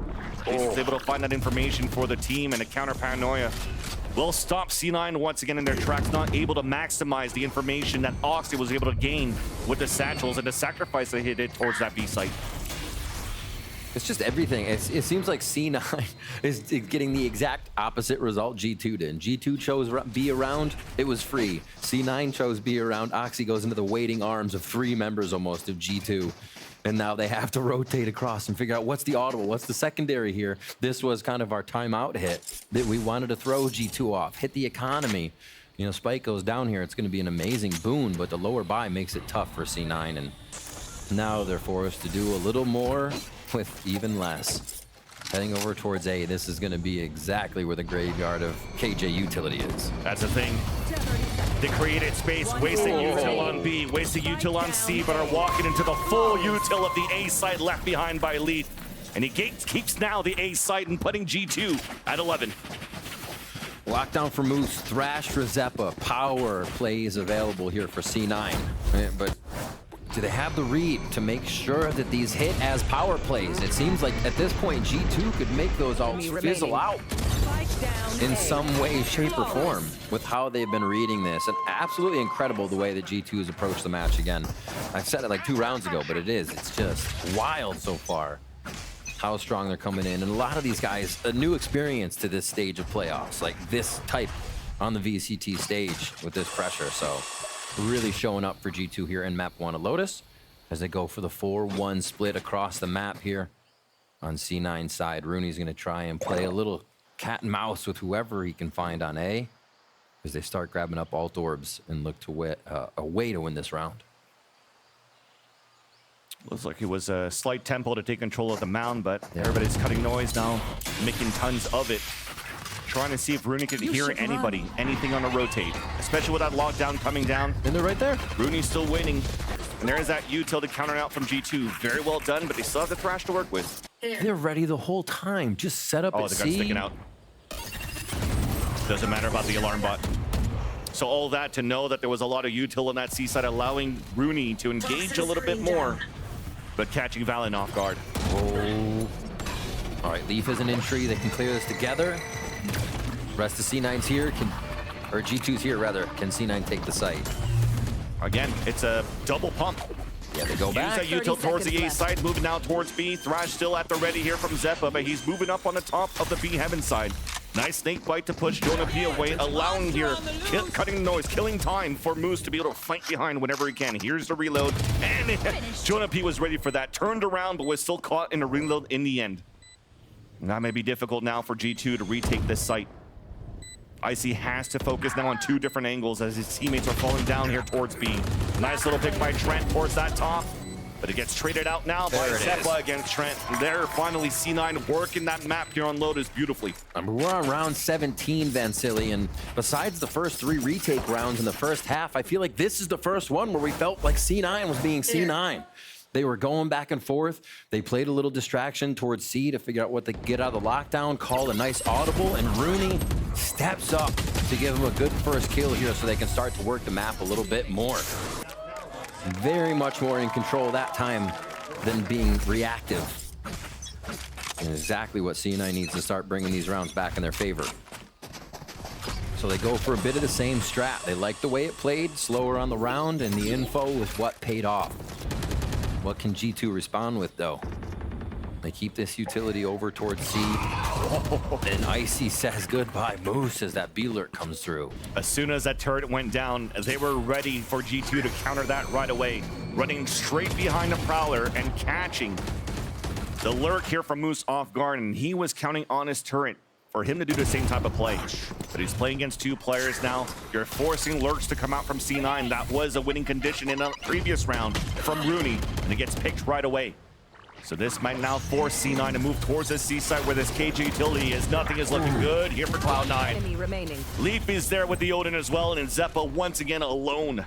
He's able to find that information for the team, and a counter paranoia will stop C9 once again in their tracks, not able to maximize the information that Oxy was able to gain with the Satchels and the sacrifice that he did towards that B site. It's just everything. It seems like C9 is getting the exact opposite result G2 did. G2 chose B around, it was free. C9 chose B around, Oxy goes into the waiting arms of 3 members almost of G2. And now they have to rotate across and figure out what's the audible, what's the secondary here. This was kind of our timeout hit that we wanted to throw G2 off, hit the economy. You know, Spike goes down here, it's going to be an amazing boon, but the lower buy makes it tough for C9. And now they're forced to do a little more with even less. Heading over towards A, this is going to be exactly where the graveyard of KJ utility is. That's the thing. They created space, wasting util on B, wasting util on C, but are walking into the full util of the A side left behind by Leaf. And he keeps now the A side and putting G2 at 11. Lockdown for Moose, Thrash for Zeppa, power plays available here for C9. But do they have the read to make sure that these hit as power plays? It seems like at this point G2 could make those ults fizzle out in some way, shape, or form with how they've been reading this. And absolutely incredible the way that G2 has approached the match again. I said it like 2 rounds ago, but it's just wild so far how strong they're coming in. And a lot of these guys, a new experience to this stage of playoffs, like this type on the VCT stage with this pressure. So really showing up for G2 here in map 1 of Lotus as they go for the 4-1 split across the map here on C9 side. Rooney's going to try and play a little cat and mouse with whoever he can find on A as they start grabbing up alt orbs and look to a way to win this round. Looks like it was a slight tempo to take control of the mound, but everybody's cutting noise now, making tons of it. Trying to see if Rooney can hear anybody, anything on a rotate, especially with that lockdown coming down. And they're right there. Rooney's still waiting. And there's that util to counter out from G2. Very well done, but they still have the Thrash to work with. They're ready the whole time. Just set up at the C. gun's sticking out. Doesn't matter about the alarm bot. So all that to know that there was a lot of util on that C side, allowing Rooney to engage a little bit more, but catching Valorant off guard. Oh. All right, Leaf is an entry. They can clear this together. Rest of C9's here, or G2's here rather. Can C9 take the site? Again, it's a double pump. Yeah, they go back. Use that util towards the A side, moving now towards B. Thrash still at the ready here from Zeppa, but he's moving up on the top of the B heaven side. Nice snake bite to push Jonah P away, allowing here, cutting the noise, killing time for Moose to be able to fight behind whenever he can. Here's the reload, and Jonah P was ready for that. Turned around, but was still caught in a reload in the end. And that may be difficult now for G2 to retake this site. Icy has to focus now on 2 different angles as his teammates are falling down here towards B. Nice little pick by Trent towards that top, but it gets traded out now by Zeppa against Trent. And there, finally, C9 working that map here on Lotus beautifully. We're on round 17, Vansili, and besides the first 3 retake rounds in the first half, I feel like this is the first one where we felt like C9 was being C9. They were going back and forth. They played a little distraction towards C to figure out what to get out of the lockdown, called a nice audible, and Rooney steps up to give him a good first kill here so they can start to work the map a little bit more. Very much more in control that time than being reactive. And exactly what C9 needs to start bringing these rounds back in their favor. So they go for a bit of the same strat. They like the way it played, slower on the round, and the info was what paid off. What can G2 respond with, though? They keep this utility over towards C. And Icy says goodbye, Moose, as that B-lurk comes through. As soon as that turret went down, they were ready for G2 to counter that right away. Running straight behind the Prowler and catching the lurk here from Moose off guard. And he was counting on his turret for him to do the same type of play. But he's playing against 2 players now. You're forcing lurks to come out from C9. That was a winning condition in a previous round from Rooney, and it gets picked right away. So this might now force C9 to move towards the C side where this KJ utility is. Nothing is looking good here for Cloud9. Enemy remaining. Leaf is there with the Odin as well, and Zeppa once again alone.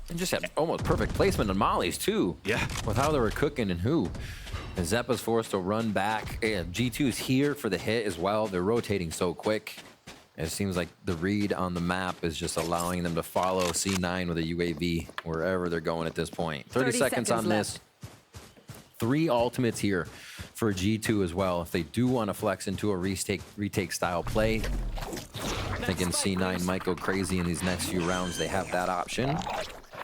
And just had almost perfect placement on mollies, too. Yeah. With how they were cooking and who. And Zeppa's forced to run back. Yeah, G2's here for the hit as well. They're rotating so quick. It seems like the read on the map is just allowing them to follow C9 with a UAV wherever they're going at this point. 30 seconds on this. 3 ultimates here for G2 as well. If they do want to flex into a retake style play, thinking C9 might go crazy in these next few rounds. They have that option.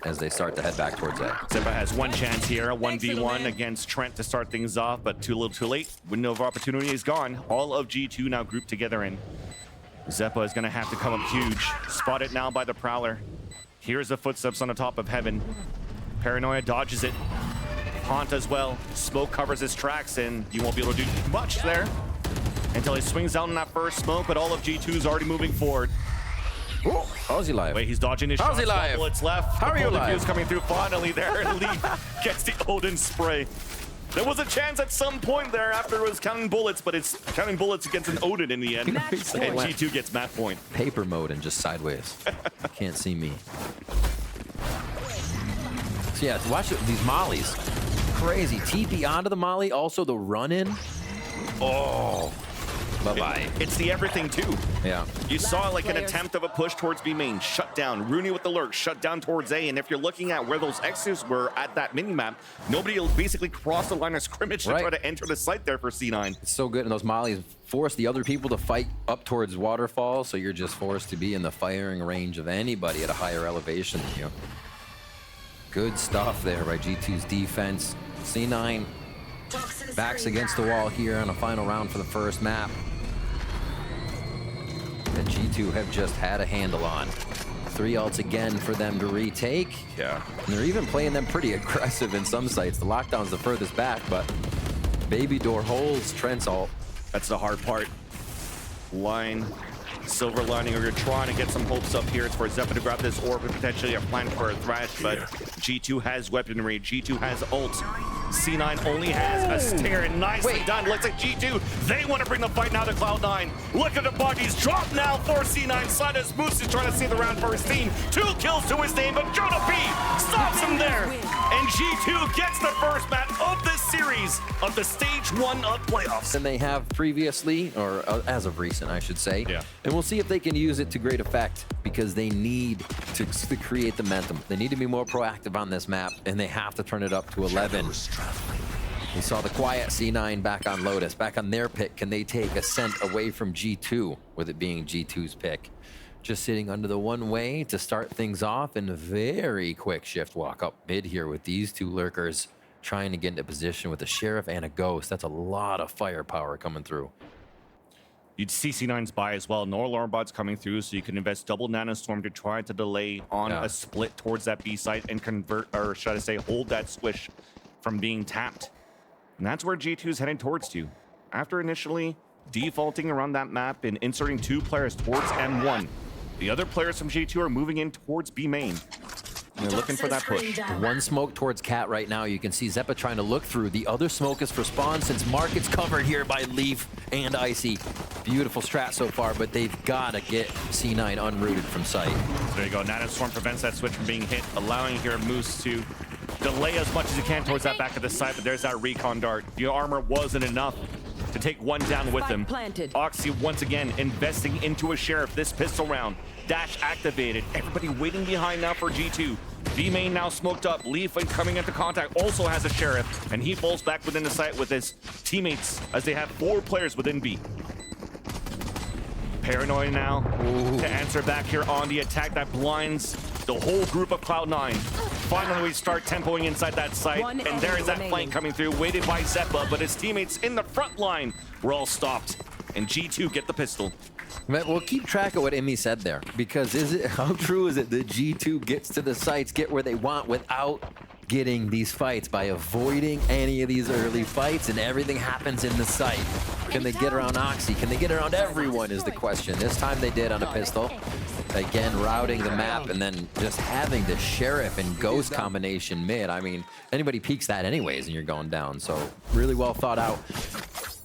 as they start to head back towards A. Zeppa has one chance here, a 1v1 against Trent to start things off, but too little too late. Window of opportunity is gone. All of G2 now grouped together in. Zeppa is going to have to come up huge. Spotted now by the Prowler. Here's the footsteps on the top of heaven. Paranoia dodges it. Haunt as well. Smoke covers his tracks, and you won't be able to do much there until he swings out in that first smoke, but all of G2 is already moving forward. Ooh, how's he live? Wait, he's dodging his How's shots. he live? Bullets left. How are you live? Fuse coming through finally there, and Leaf gets the Odin spray. There was a chance at some point there after it was counting bullets, but it's counting bullets against an Odin in the end. And G2 gets match point. Paper mode and just sideways. Can't see me. So yeah, watch these mollies. Crazy. TP onto the molly, also the run-in. Oh, bye-bye. It's the everything too. Yeah. You saw like an attempt of a push towards B main, shut down. Rooney with the lurk, shut down towards A. And if you're looking at where those X's were at that minimap, nobody will basically cross the line of scrimmage to try to enter the site there for C9. It's so good, and those mollies force the other people to fight up towards waterfall, so you're just forced to be in the firing range of anybody at a higher elevation than you. Good stuff there by G2's defense. C9 backs against the wall here on a final round for the first map that G2 have just had a handle on. 3 ults again for them to retake. Yeah. And they're even playing them pretty aggressive in some sites. The lockdown's the furthest back, but Baby Door holds Trent's ult. That's the hard part. Line, silver lining, or you're trying to get some hopes up here. It's for Zeppa to grab this orb and potentially a plan for a thrash, but G2 has weaponry, G2 has ult. C9 only has a stare, and nicely done. Looks like G2, they want to bring the fight now to Cloud9. Look at the bodies drop now for C9. Silas Moose is trying to see the round for his team. 2 kills to his name, but Jonah B stops him there. And G2 gets the first match of this series of the stage 1 of playoffs. Than they have previously, or as of recent, I should say. Yeah. And we'll see if they can use it to great effect, because they need to create the momentum. They need to be more proactive on this map, and they have to turn it up to 11. We saw the quiet C9 back on Lotus, back on their pick. Can they take a scent away from G2, with it being G2's pick? Just sitting under the one way to start things off, and a very quick shift walk up mid here with these 2 lurkers trying to get into position with a Sheriff and a Ghost. That's a lot of firepower coming through. You'd see C9's buy as well. No alarm bots coming through, so you can invest double Nanostorm to try to delay on a split towards that B site and convert, or should I say, hold that squish from being tapped. And that's where G2's heading towards to. After initially defaulting around that map and inserting 2 players towards M1, the other players from G2 are moving in towards B main. And they're looking for that push. One smoke towards Cat right now. You can see Zeppa trying to look through. The other smoke is for Spawn, since Market's covered here by Leaf and Icy. Beautiful strat so far, but they've got to get C9 unrooted from sight. There you go. Nanostorm prevents that switch from being hit, allowing here Moose to delay as much as he can towards that back of the site, but there's that recon dart. The armor wasn't enough to take one down with him. Oxy once again investing into a Sheriff this pistol round. Dash activated. Everybody waiting behind now for G2. B main now smoked up. Leaf, when coming into contact, also has a Sheriff, and he falls back within the site with his teammates as they have 4 players within B. Paranoia now to answer back here on the attack that blinds the whole group of Cloud9. Finally, we start tempoing inside that site, and there is that flank coming through, waited by Zeppa, but his teammates in the front line were all stopped, and G2 get the pistol. We'll keep track of what Emmy said there, because how true is it that G2 gets to the sites, get where they want without getting these fights, by avoiding any of these early fights, and everything happens in the site? Can they get around Oxy? Can they get around everyone is the question. This time they did on a pistol. Again, routing the map, and then just having the Sheriff and Ghost combination mid. I mean, anybody peeks that anyways, and you're going down. So really well thought out.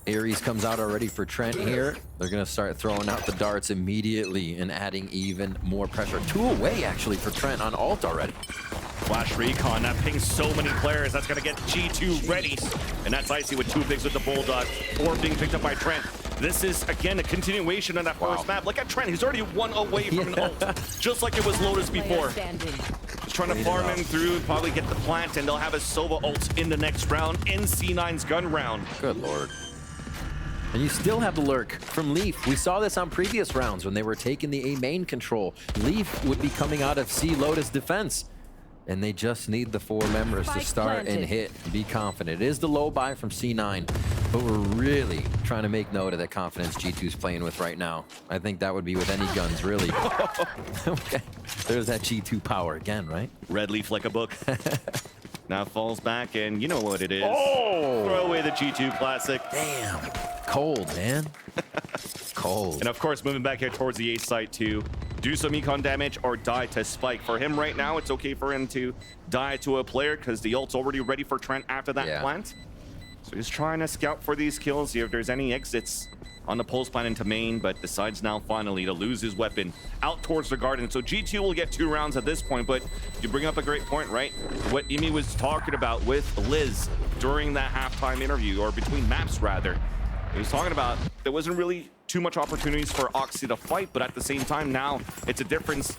Ares comes out already for Trent here. They're going to start throwing out the darts immediately and adding even more pressure. 2 away, actually, for Trent on ult already. Flash recon, that pings so many players. That's going to get G2 ready. And that's Icy with 2 pigs with the Bulldog. 4 being picked up by Trent. This is, again, a continuation of that first map. Look at Trent. He's already 1 away from an ult, just like it was Lotus before. Just trying to farm him through, probably get the plant, and they'll have a Sova ult in the next round, in C9's gun round. Good lord. And you still have the lurk from Leaf. We saw this on previous rounds when they were taking the A main control. Leaf would be coming out of C Lotus defense. And they just need the 4 members to Spike start and planted. hit and be confident. It is the low buy from C9, but we're really trying to make note of the confidence G2's playing with right now. I think that would be with any guns, really. Okay. There's that G2 power again, right? Red leaf like a book. Now falls back, and you know what it is. Oh! Throw away the G2 classic. Damn. Cold, man. Cold. And of course, moving back here towards the A site to do some econ damage or die to Spike. For him right now, it's okay for him to die to a player because the ult's already ready for Trent after that plant. So he's trying to scout for these kills, see if there's any exits on the pulse plan into main, but decides now finally to lose his weapon out towards the garden. So G2 will get 2 rounds at this point, but you bring up a great point, right? What Imi was talking about with Liz during that halftime interview, or between maps rather. He was talking about there wasn't really too much opportunities for Oxy to fight, but at the same time now it's a different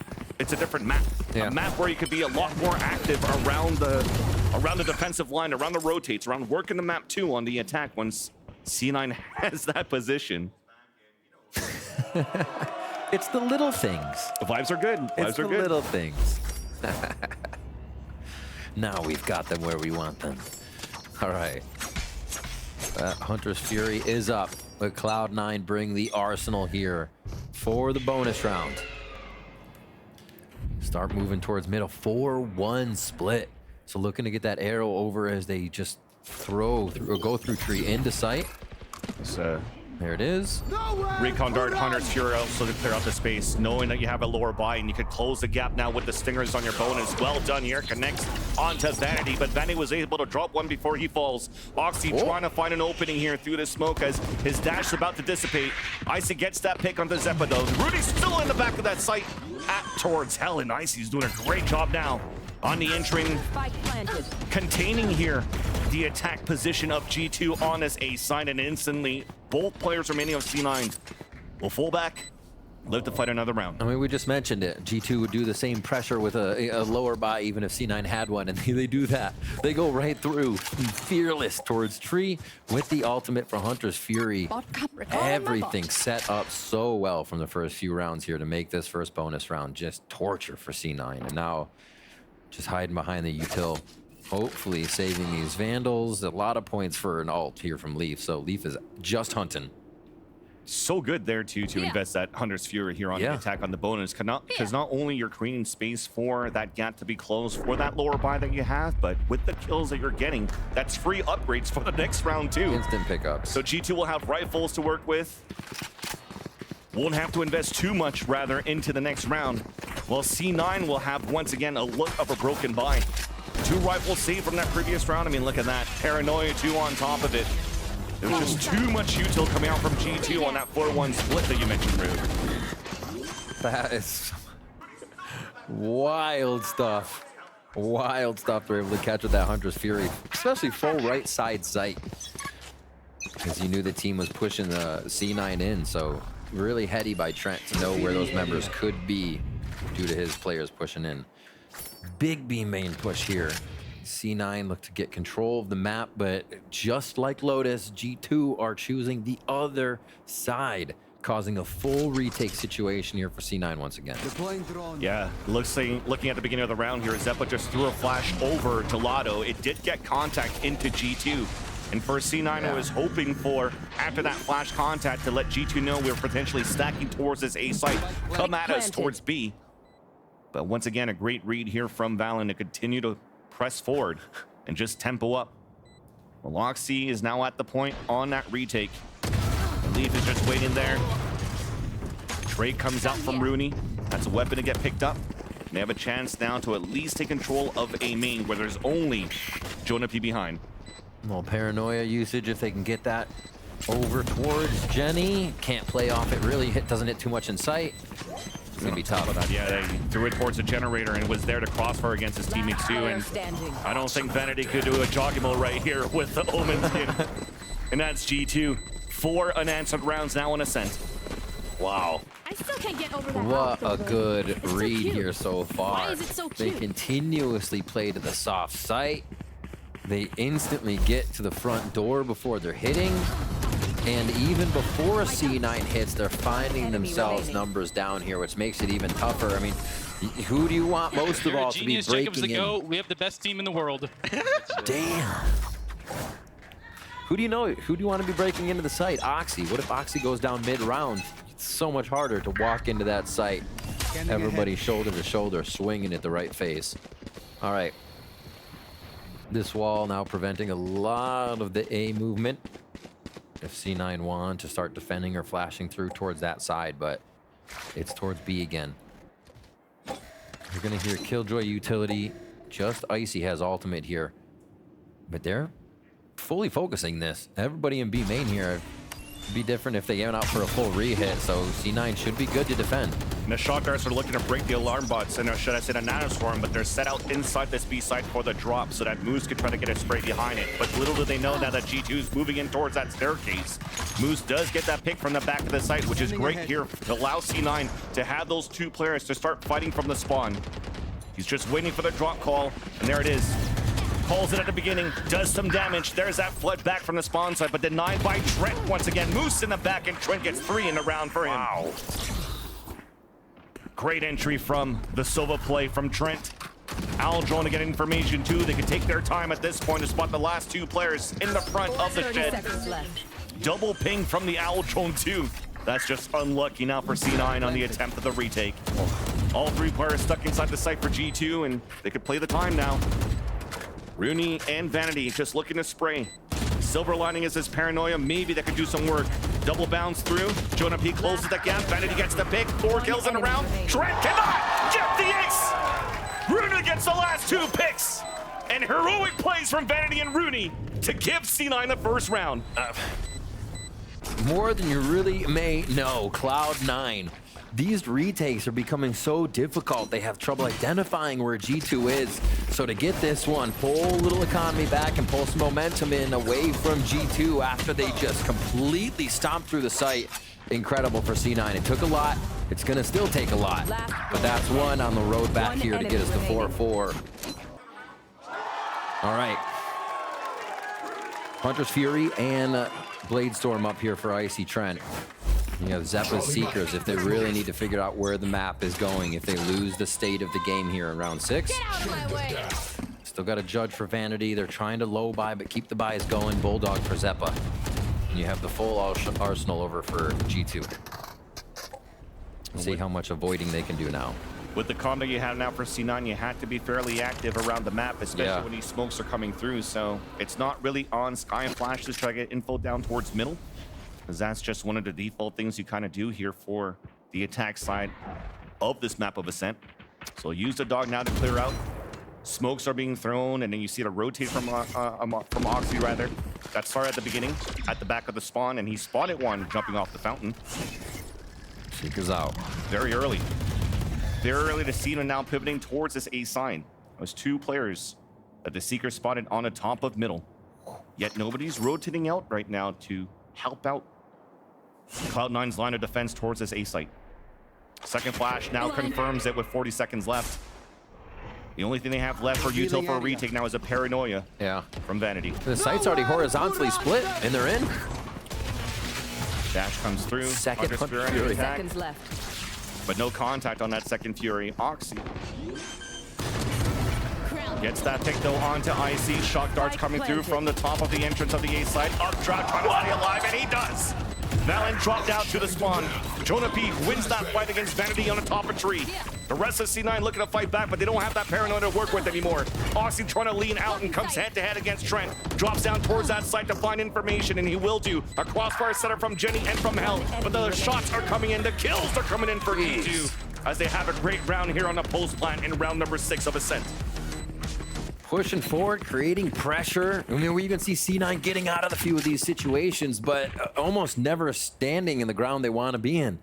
map. Yeah. A map where you could be a lot more active around the defensive line, around the rotates, around working the map too on the attack once C9 has that position. It's the little things. The vibes are good. It's Vibes the are good. little things. Now we've got them where we want them. All right. Hunter's Fury is up, but Cloud9 bring the arsenal here for the bonus round. Start moving towards middle. 4-1 split. So looking to get that arrow over as they just throw through or go through tree into sight. So There it is. Recon Dart, Hunter's Fury also to clear out the space, knowing that you have a lower buy and you could close the gap now with the stingers on your bonus. Well done here. Connects onto Vanity, but Vanity was able to drop one before he falls. Oxy trying to find an opening here through the smoke as his dash is about to dissipate. Icy gets that pick onto Zeppa though. Rudy's still in the back of that site towards Hell, and Icy's doing a great job now on the entering, containing here the attack position of G2 on this A side, and instantly both players remaining of C9 will fall back, live to fight another round. I mean, we just mentioned it. G2 would do the same pressure with a lower buy even if C9 had one, and they do that. They go right through, fearless towards tree with the ultimate for Hunter's Fury. Everything set up so well from the first few rounds here to make this first bonus round just torture for C9. And now just hiding behind the util, hopefully saving these Vandals. A lot of points for an ult here from Leaf, so Leaf is just hunting. So good there too to invest that Hunter's Fury here on the attack on the bonus, because not only you're creating space for that gap to be closed for that lower buy that you have, but with the kills that you're getting, that's free upgrades for the next round too. Instant pickups. So G2 will have rifles to work with. Won't have to invest too much rather into the next round. While C9 will have once again a look of a broken buy. 2 rifles saved from that previous round. I mean, look at that. Paranoia 2 on top of it. There's just too much util coming out from G2 on that 4-1 split that you mentioned, Rube. That is wild stuff. Wild stuff they're able to catch with that Hunter's Fury, especially full right side sight. Because you knew the team was pushing the C9 in, so really heady by Trent to know where those members could be due to his players pushing in. Big B main push here. C9 look to get control of the map, but just like Lotus, G2 are choosing the other side, causing a full retake situation here for C9 once again. Yeah, looking at the beginning of the round here, Zeppa just threw a flash over to Lotto. It did get contact into G2. And for C9, I was hoping for, after that flash contact, to let G2 know we were potentially stacking towards this A site, come at us towards B. But once again, a great read here from Valen to continue to press forward and just tempo up. Loxy is now at the point on that retake. Leaf is just waiting there. Drake comes out from Rooney. That's a weapon to get picked up. They have a chance now to at least take control of A main, where there's only Jonah P behind. Well, paranoia usage if they can get that over towards Jenny. Can't play off it really. Doesn't hit too much in sight. It's gonna be tough. Yeah, they threw it towards the generator and was there to crossfire against his teammates too. And I don't think Vanity could do a joggable right here with the Omen skin. And that's G2. 4 unanswered rounds now on Ascent. Wow. I still can't get over that. What a good read cute. here so far. Why is it so They cute? continuously play to the soft site. They instantly get to the front door before they're hitting. And even before C9 hits, they're finding themselves numbers down here, which makes it even tougher. I mean, who do you want most of all to be Genius Jacobs breaking the in? GOAT. We have the best team in the world. Damn. Who do you know? Who do you want to be breaking into the site? Oxy. What if Oxy goes down mid-round? It's so much harder to walk into that site. Everybody shoulder to shoulder, swinging at the right face. All right. This wall now preventing a lot of the A movement. If C9 want to start defending or flashing through towards that side, but it's towards B again. You're gonna hear Killjoy utility. Just Icy has ultimate here, but they're fully focusing this. Everybody in B main here. It'd be different if they went out for a full re-hit, so C9 should be good to defend. And the shot darts are looking to break the alarm bots, and should I say the nanoswarm, but they're set out inside this B site for the drop so that Moose can try to get a spray behind it. But little do they know now that G2 is moving in towards that staircase. Moose does get that pick from the back of the site, which is great here to allow C9 to have those two players to start fighting from the spawn. He's just waiting for the drop call, and there it is. Calls it at the beginning, does some damage. There's that flood back from the spawn side, but denied by Trent once again. Moose in the back, and Trent gets 3 in the round for him. Wow. Great entry from the Silva play from Trent. Aldrone to get information too. They can take their time at this point to spot the last 2 players in the front of the 30 shed. seconds left. Double ping from the Aldrone too. That's just unlucky now for C9 on the attempt of the retake. All 3 players stuck inside the site for G2, and they could play the time now. Rooney and Vanity just looking to spray. Silver lining is his paranoia. Maybe that could do some work. Double bounce through. Jonah P closes the gap. Vanity gets the pick. 4 kills in a round. Trent cannot get the ace. Rooney gets the last 2 picks. And heroic plays from Vanity and Rooney to give C9 the first round. More than you really may know, Cloud9. These retakes are becoming so difficult. They have trouble identifying where G2 is. So to get this one, pull a little economy back and pull some momentum in away from G2 after they just completely stomped through the site. Incredible for C9. It took a lot. It's gonna still take a lot. But that's one on the road back here to get us to 4-4. All right. Hunter's Fury and Bladestorm up here for Icy Trent. You have Zeppa's Seekers if they really need to figure out where the map is going, if they lose the state of the game here in round 6. Get out of my way. Still got a judge for Vanity. They're trying to low buy, but keep the buys going. Bulldog for Zeppa. And you have the full arsenal over for G2. See how much avoiding they can do now. With the combo you have now for C9, you have to be fairly active around the map, especially when these smokes are coming through. So it's not really on Sky and Flash to try to get info down towards middle, because that's just one of the default things you kind of do here for the attack side of this map of Ascent. So use the dog now to clear out. Smokes are being thrown, and then you see it rotate from Oxy, rather. That started at the beginning, at the back of the spawn, and he spotted one jumping off the fountain. Seekers out. Very early. Very early to see them now pivoting towards this A sign. There's 2 players that the Seeker spotted on the top of middle. Yet nobody's rotating out right now to help out Cloud9's line of defense towards this A site. Second flash now confirms it with 40 seconds left. The only thing they have left for util for a retake now is a paranoia from Vanity. The site's already horizontally split, and they're in. Dash comes through. Second Hunter's Fury. Fury attack, Seconds left. but no contact on that second Fury. Oxy gets that pick though onto Icy. Shock darts coming through from the top of the entrance of the A side. Updraft trying to stay alive, and he does. Valen dropped out to the spawn. Jonah P wins that fight against Vanity on the top of tree. The rest of C9 looking to fight back, but they don't have that paranoia to work with anymore. Oxy trying to lean out and comes head-to-head against Trent. Drops down towards that site to find information, and he will do. A crossfire setup from Jenny and from Hell, but the shots are coming in. The kills are coming in for E2 as they have a great round here on the post plant in round number 6 of Ascent. Pushing forward, creating pressure. I mean, we even see C9 getting out of a few of these situations, but almost never standing in the ground they want to be in.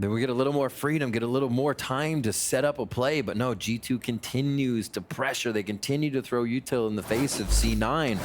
Then we get a little more freedom, get a little more time to set up a play. But no, G2 continues to pressure. They continue to throw util in the face of C9.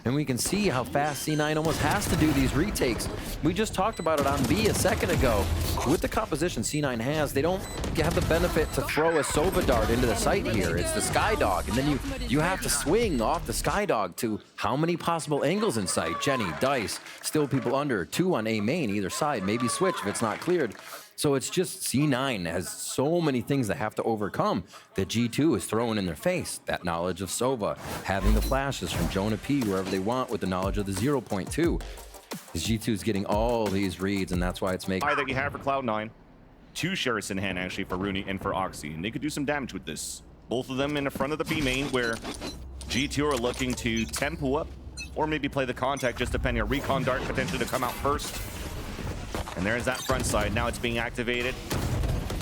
And we can see how fast C9 almost has to do these retakes. We just talked about it on B a second ago. With the composition C9 has, they don't have the benefit to throw a Sova dart into the site here. It's the Skydog. And then you have to swing off the Skydog to how many possible angles in sight? Jenny, Dice, still people under. 2 on A main, either side. Maybe switch if it's not cleared. So it's just C9 has so many things they have to overcome that G2 is throwing in their face. That knowledge of Sova, having the flashes from Jonah P wherever they want with the knowledge of the 0.2. G2 is getting all these reads, and that's why it's making... That you have for Cloud9. 2 shares in hand, actually, for Rooney and for Oxy. And they could do some damage with this. Both of them in the front of the B main, where G2 are looking to tempo up, or maybe play the contact, just depending on recon dart potentially to come out first. And there's that front side. Now it's being activated.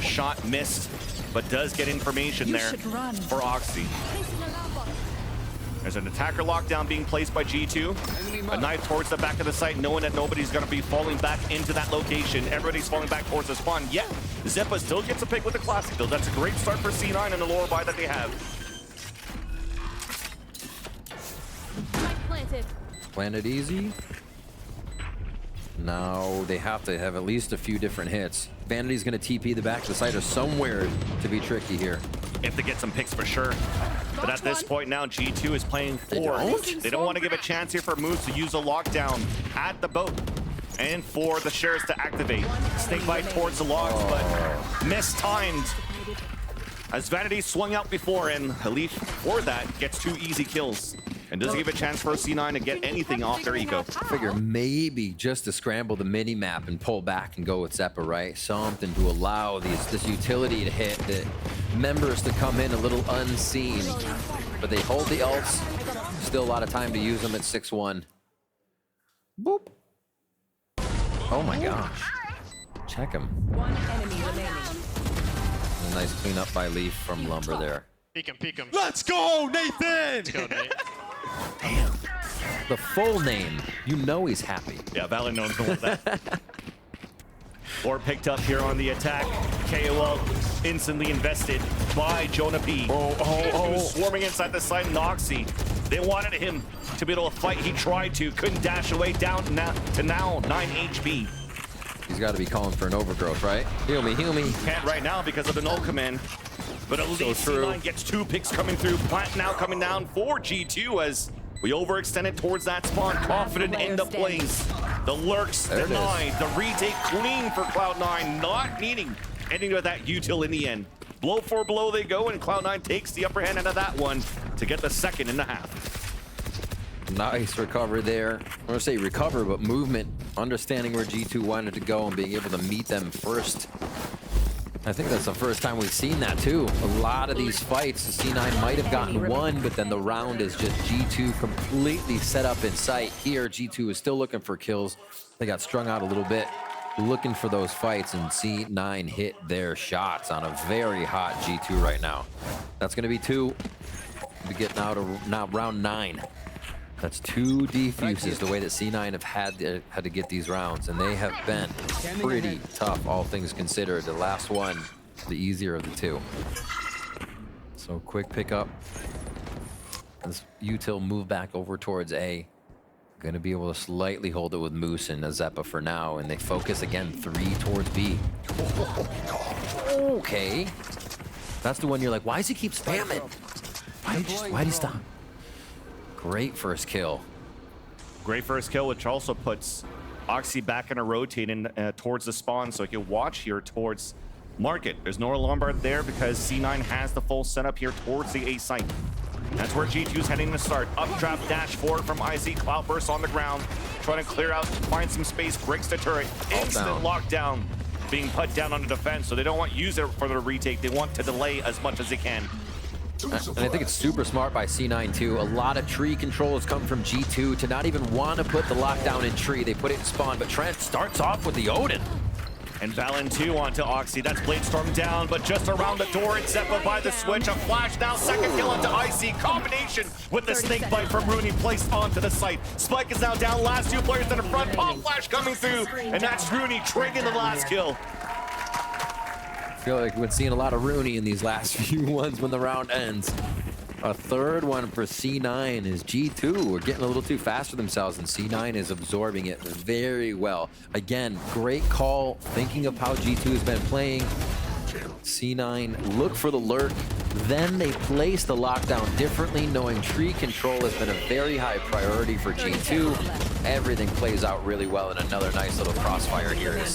Shot missed, but does get information there for Oxy. There's an attacker lockdown being placed by G2. A knife towards the back of the site, knowing that nobody's going to be falling back into that location. Everybody's falling back towards the spawn. Yeah, Zeppa still gets a pick with the classic, though. That's a great start for C9 and the lower buy that they have. Planted easy. Now they have to have at least a few different hits. Vanity's going to TP the back of the site or somewhere to be tricky here. If they get some picks for sure. But at this point now, G2 is playing forward. They don't want to give a chance here for moves to use a lockdown at the boat. And for the shares to activate. Snake bite towards the logs, but mistimed. As Vanity swung out before, and Halif for that gets 2 easy kills. And doesn't give a chance for C9 to get anything off their eco. I figure maybe just to scramble the mini-map and pull back and go with Zeppa, right? Something to allow this utility to hit, the members to come in a little unseen. But they hold the ults. Still a lot of time to use them at 6-1. Boop. Oh my gosh. Check him. One enemy remaining. A nice cleanup by Leaf from Lumber there. Peek him, peek him. Let's go, Nathan! Let's go, Nate. Damn. The full name. You know he's happy. Yeah, Valorant knows going with that. Or picked up here on the attack. KOL instantly invested by Jonah P. Who's swarming inside the site and Oxy. They wanted him to be able to fight. He tried to, couldn't dash away down to now 9 HP. He's got to be calling for an overgrowth, right? Heal me, heal me. Can't right now because of the null command. But at least C9 gets 2 picks coming through. Plant now coming down for G2 as we overextended towards that spawn. Confident in the plays. The lurks denied. The retake clean for Cloud9. Not needing ending with that util in the end. Blow for blow they go, and Cloud9 takes the upper hand out of that one to get the second in the half. Nice recovery there. I want to say recover, but movement. Understanding where G2 wanted to go and being able to meet them first. I think that's the first time we've seen that too. A lot of these fights, C9 might have gotten one, but then the round is just G2 completely set up in sight. Here, G2 is still looking for kills. They got strung out a little bit, looking for those fights, and C9 hit their shots on a very hot G2 right now. That's going to be 2. We get now round 9. That's 2 defuses the way that C9 have had to get these rounds, and they have been pretty tough, all things considered. The last one, the easier of the 2. So quick pickup. This util move back over towards A. Gonna be able to slightly hold it with Moose and Zeppa for now, and they focus again 3 towards B. Okay. That's the one you're like, why does he keep spamming? Why'd he stop? Great first kill. Great first kill, which also puts Oxy back in a rotating towards the spawn, so he can watch here towards Market. There's no Lombard there because C9 has the full setup here towards the A site. That's where G2's heading to start. Updraft dash forward from IC. Cloudburst on the ground, trying to clear out, find some space, breaks the turret. Instant lockdown being put down on the defense, so they don't want to use it for the retake. They want to delay as much as they can. And I think it's super smart by C9 too. A lot of tree control has come from G2 to not even want to put the lockdown in tree. They put it in spawn, but Trent starts off with the Odin. And Valen 2 onto Oxy. That's Bladestorm down, but just around the door, it's Zeppa by the switch. A flash now, second kill into IC. Combination with the snake bite from Rooney placed onto the site. Spike is now down, last 2 players in the front. Pop flash coming through, and that's Rooney trading the last kill. feel like we're seeing a lot of Rooney in these last few ones when the round ends. A third one for C9 is G2. We're getting a little too fast for themselves, and C9 is absorbing it very well. Again, great call, thinking of how G2 has been playing. C9 look for the lurk, then they place the lockdown differently, knowing tree control has been a very high priority for G2. Everything plays out really well, and another nice little crossfire here to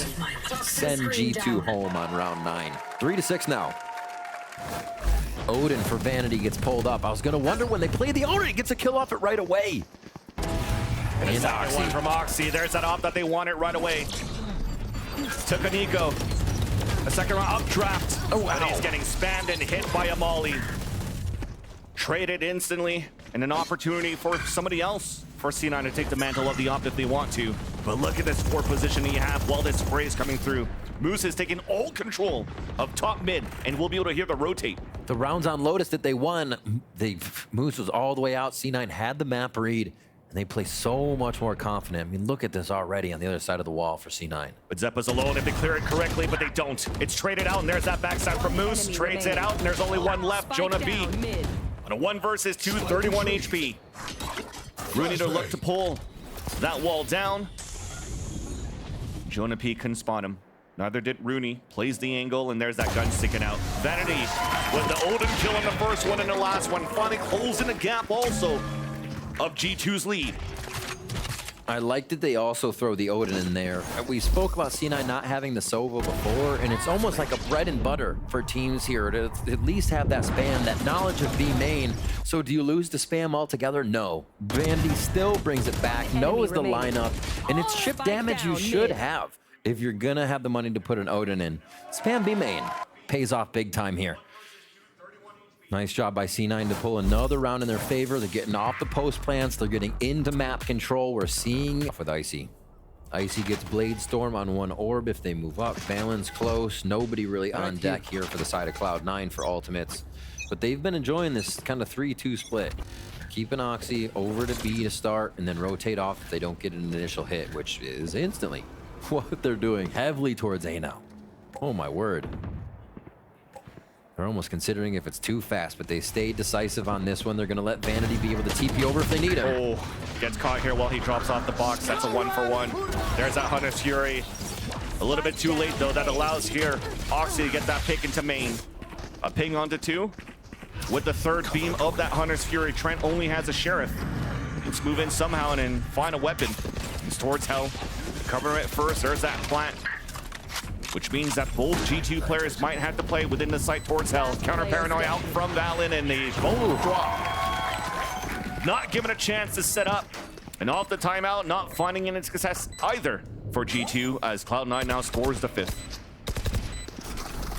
send G2 home on round 9. 3-6 now. Odin for Vanity gets pulled up. I was gonna wonder when they play the Odin, gets a kill off it right away. And a second one from Oxy. There's that op that they wanted right away. Took an eco. A second round updraft. Oh, wow. And he's getting spammed and hit by a molly. Traded instantly, and an opportunity for somebody else for C9 to take the mantle of the op if they want to. But look at this poor position he have while this spray is coming through. Moose has taken all control of top mid, and we'll be able to hear the rotate. The rounds on Lotus that they won, Moose was all the way out. C9 had the map read, and they play so much more confident. I mean, look at this already on the other side of the wall for C9. But Zeppa's alone if they clear it correctly, but they don't. It's traded out, and there's that backside from Moose. Trades it out, and there's only one left, Jonah B. On a 1 versus 2, 31 HP. Rooney to look to pull that wall down. Jonah P couldn't spot him. Neither did Rooney. Plays the angle, and there's that gun sticking out. Vanity with the Odin kill in the first one and the last one. Finally closing the gap also of G2's lead. I like that they also throw the Odin in there. We spoke about C9 not having the Sova before, and it's almost like a bread and butter for teams here to at least have that spam, that knowledge of B main. So do you lose the spam altogether? No. Vandy still brings it back, knows the lineup, and it's chip damage you should have if you're gonna have the money to put an Odin in. Spam B main pays off big time here. Nice job by C9 to pull another round in their favor. They're getting off the post plants. They're getting into map control. We're seeing with Icy. Icy gets Blade Storm on one orb if they move up. Balance close. Nobody really on deck here for the side of Cloud9 for ultimates. But they've been enjoying this kind of 3-2 split. Keep an Oxy over to B to start and then rotate off if they don't get an initial hit, which is instantly what they're doing heavily towards A now. Oh my word. They're almost considering if it's too fast, but they stayed decisive on this one. They're going to let Vanity be able to TP over if they need him. Oh, gets caught here while he drops off the box. That's a 1-for-1. There's that Hunter's Fury. A little bit too late, though. That allows here Oxy to get that pick into main. A ping onto 2. With the third beam of that Hunter's Fury, Trent only has a Sheriff. Let's move in somehow and then find a weapon. It's towards Hell. Cover it first. There's that plant, which means that both G2 players might have to play within the site towards Hell. Counter Paranoia out from Valen, and the goal drop. Not given a chance to set up. And off the timeout, not finding any success either for G2 as Cloud9 now scores the 5th.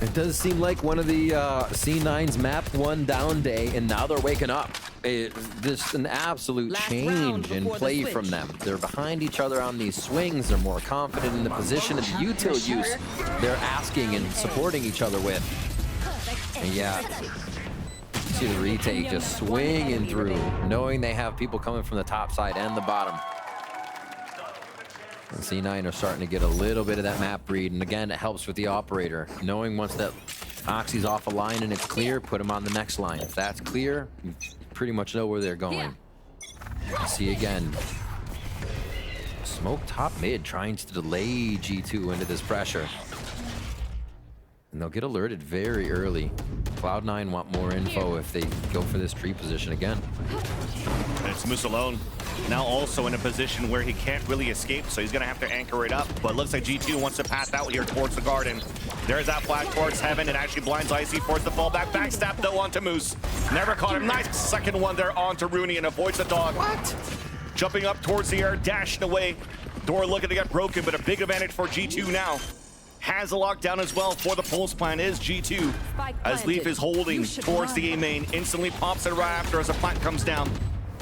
It does seem like one of the C9's map 1 down day, and now they're waking up. Just an absolute change in play from them. They're behind each other on these swings. They're more confident in the position and the util use they're asking and supporting each other with. And yeah, see the retake just swinging through, knowing they have people coming from the top side and the bottom. And C9 are starting to get a little bit of that map read, and again, it helps with the operator, knowing once that Oxy's off a line and it's clear, put him on the next line. If that's clear, you pretty much know where they're going. See again. Smoke top mid, trying to delay G2 into this pressure. And they'll get alerted very early. Cloud9 want more info if they go for this tree position again. And it's Moose alone. Now also in a position where he can't really escape, so he's going to have to anchor it up. But looks like G2 wants to pass out here towards the garden. There's that flash towards Heaven. It actually blinds Icy, forced the fallback. Backstab though onto Moose. Never caught him. Nice second one there onto Rooney and avoids the dog. What? Jumping up towards the air, dashing away. Door looking to get broken, but a big advantage for G2 now. Has a lockdown as well for the pulse plan is G2. As Leaf is holding towards the A main, instantly pops it right after as a plant comes down.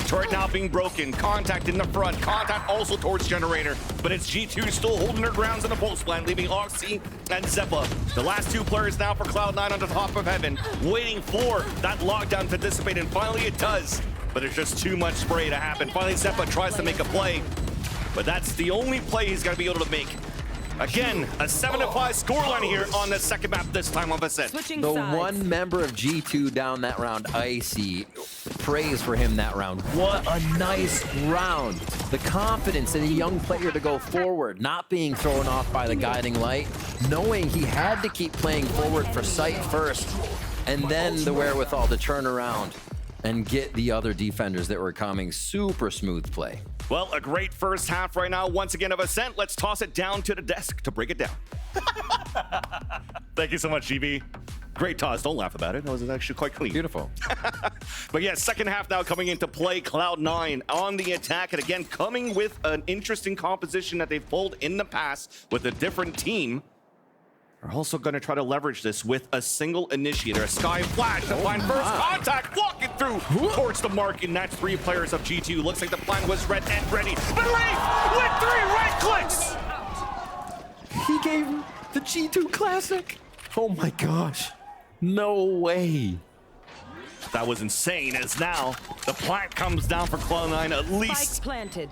Turret now being broken, contact in the front, contact also towards Generator, but it's G2 still holding their grounds in the pulse plan, leaving Oxy and Zeppa. The last 2 players now for Cloud9 on the top of Heaven, waiting for that lockdown to dissipate, and finally it does. But it's just too much spray to happen. Finally Zeppa tries to make a play, but that's the only play he's gonna be able to make. Again, a 7-5 scoreline here on the second map, this time on Vicent. Switching The sides. one member of G2 down that round, Icy, praise for him that round. What a nice round. The confidence in a young player to go forward, not being thrown off by the guiding light, knowing he had to keep playing forward for sight first, and then the wherewithal to turn around and get the other defenders that were coming. Super smooth play. Well, a great first half right now, once again, of Ascent. Let's toss it down to the desk to break it down. Thank you so much, GB. Great toss. Don't laugh about it. That was actually quite clean. Beautiful. But yeah, second half now coming into play. Cloud9 on the attack. And again, coming with an interesting composition that they've pulled in the past with a different team. They're also going to try to leverage this with a single initiator. A Sky Flash to find first contact, walking through towards the mark, and that's 3 players of G2. Looks like the plan was red and ready. Belief with 3 right clicks! He gave him the G2 Classic. Oh my gosh. No way. That was insane, as now the plant comes down for Cloud9 at least. Spike planted.